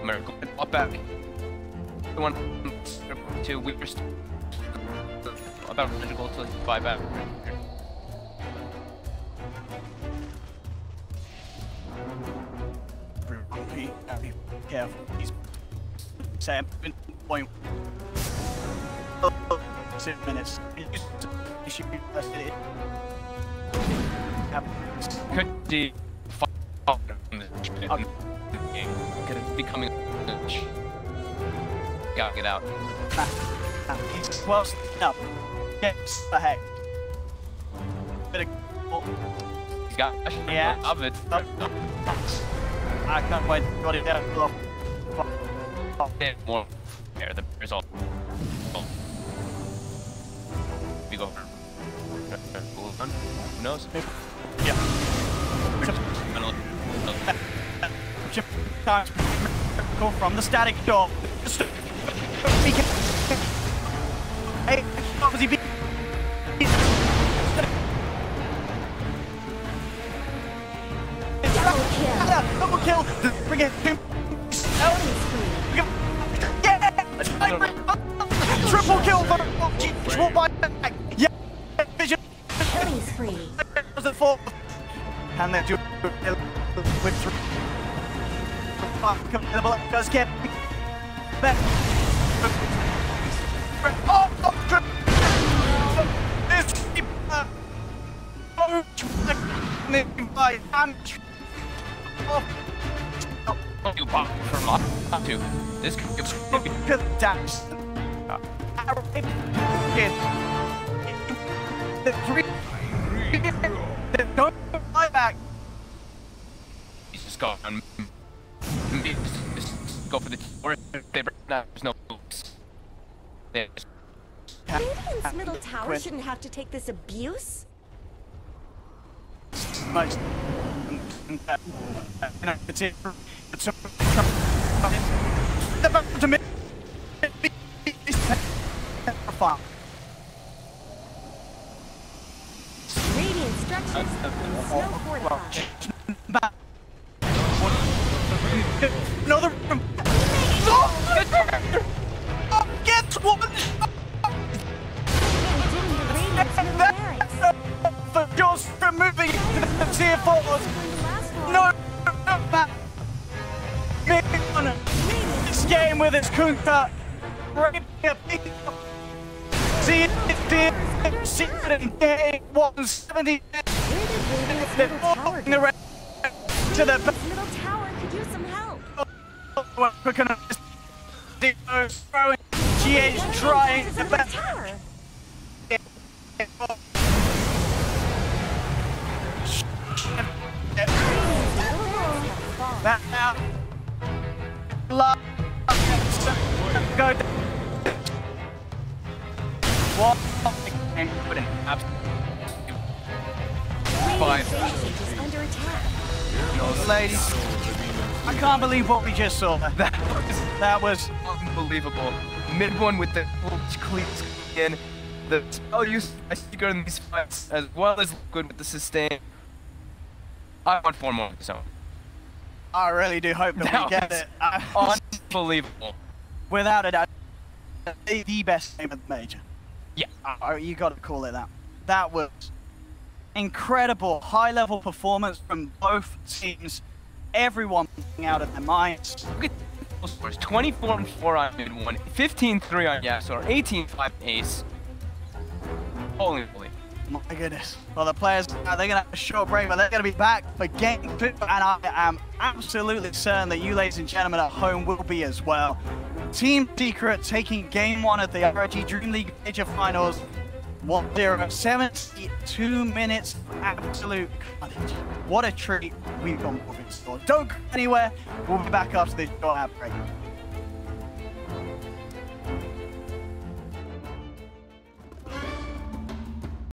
Miracle. Up back. 1, 2, we're about to go to 5 out. Be careful. He's 7 point 6 minutes. He should be arrested. Could be becoming gotta get out. He's close enough. Gets ahead. Bit of He's got yeah. Of it. I can't wait. Got it down. More there. The result. We go for. Who knows? Yeah. Go from the static door. Hey, was he beat? Double kill! Bring it! Triple kill for yeah! Vision! Killing spree. Was it four? Can they do it with three? Come the bullet does get back. You pop from lot to this could be dash. The three. Don't fly back. He's just gone. Just go for the or they there's no oops. Radiant's middle tower shouldn't have to take this abuse. Much. It's it. It's to me. Radiant structures and snow fortified. Another room. Get one. For just removing the tier 4s. No, Matt. This game with its Kunta. See it, secret in day 170. They're walking around to the middle tower could use some help. we're gonna throwing. She is trying to back. Back now. Love. Go. What? But an Is under attack. no, ladies. I can't believe what we just saw. That was Unbelievable. Mid one with the cleats in. The spell use I figure in these fights as well as good with the sustain. I want 4 more of his own. I really do hope that we get it. Unbelievable. Without a doubt, the best game of the major. Yeah. You got to call it that. That was incredible, high-level performance from both teams. Everyone out of their minds. Look at those scores. 24-4 on mid one, 15-3 on Yasuo, 18-5 Ace. Holy moly. My goodness. Well, the players, they're going to have a short break, but they're going to be back for game 2. And I am absolutely certain that you, ladies and gentlemen, at home will be as well. Team Secret taking game 1 of the RG Dream League Major Finals. 1-0, 72 minutes, absolute carnage. What a treat we've gone for. Don't go anywhere. We'll be back after this short ad break.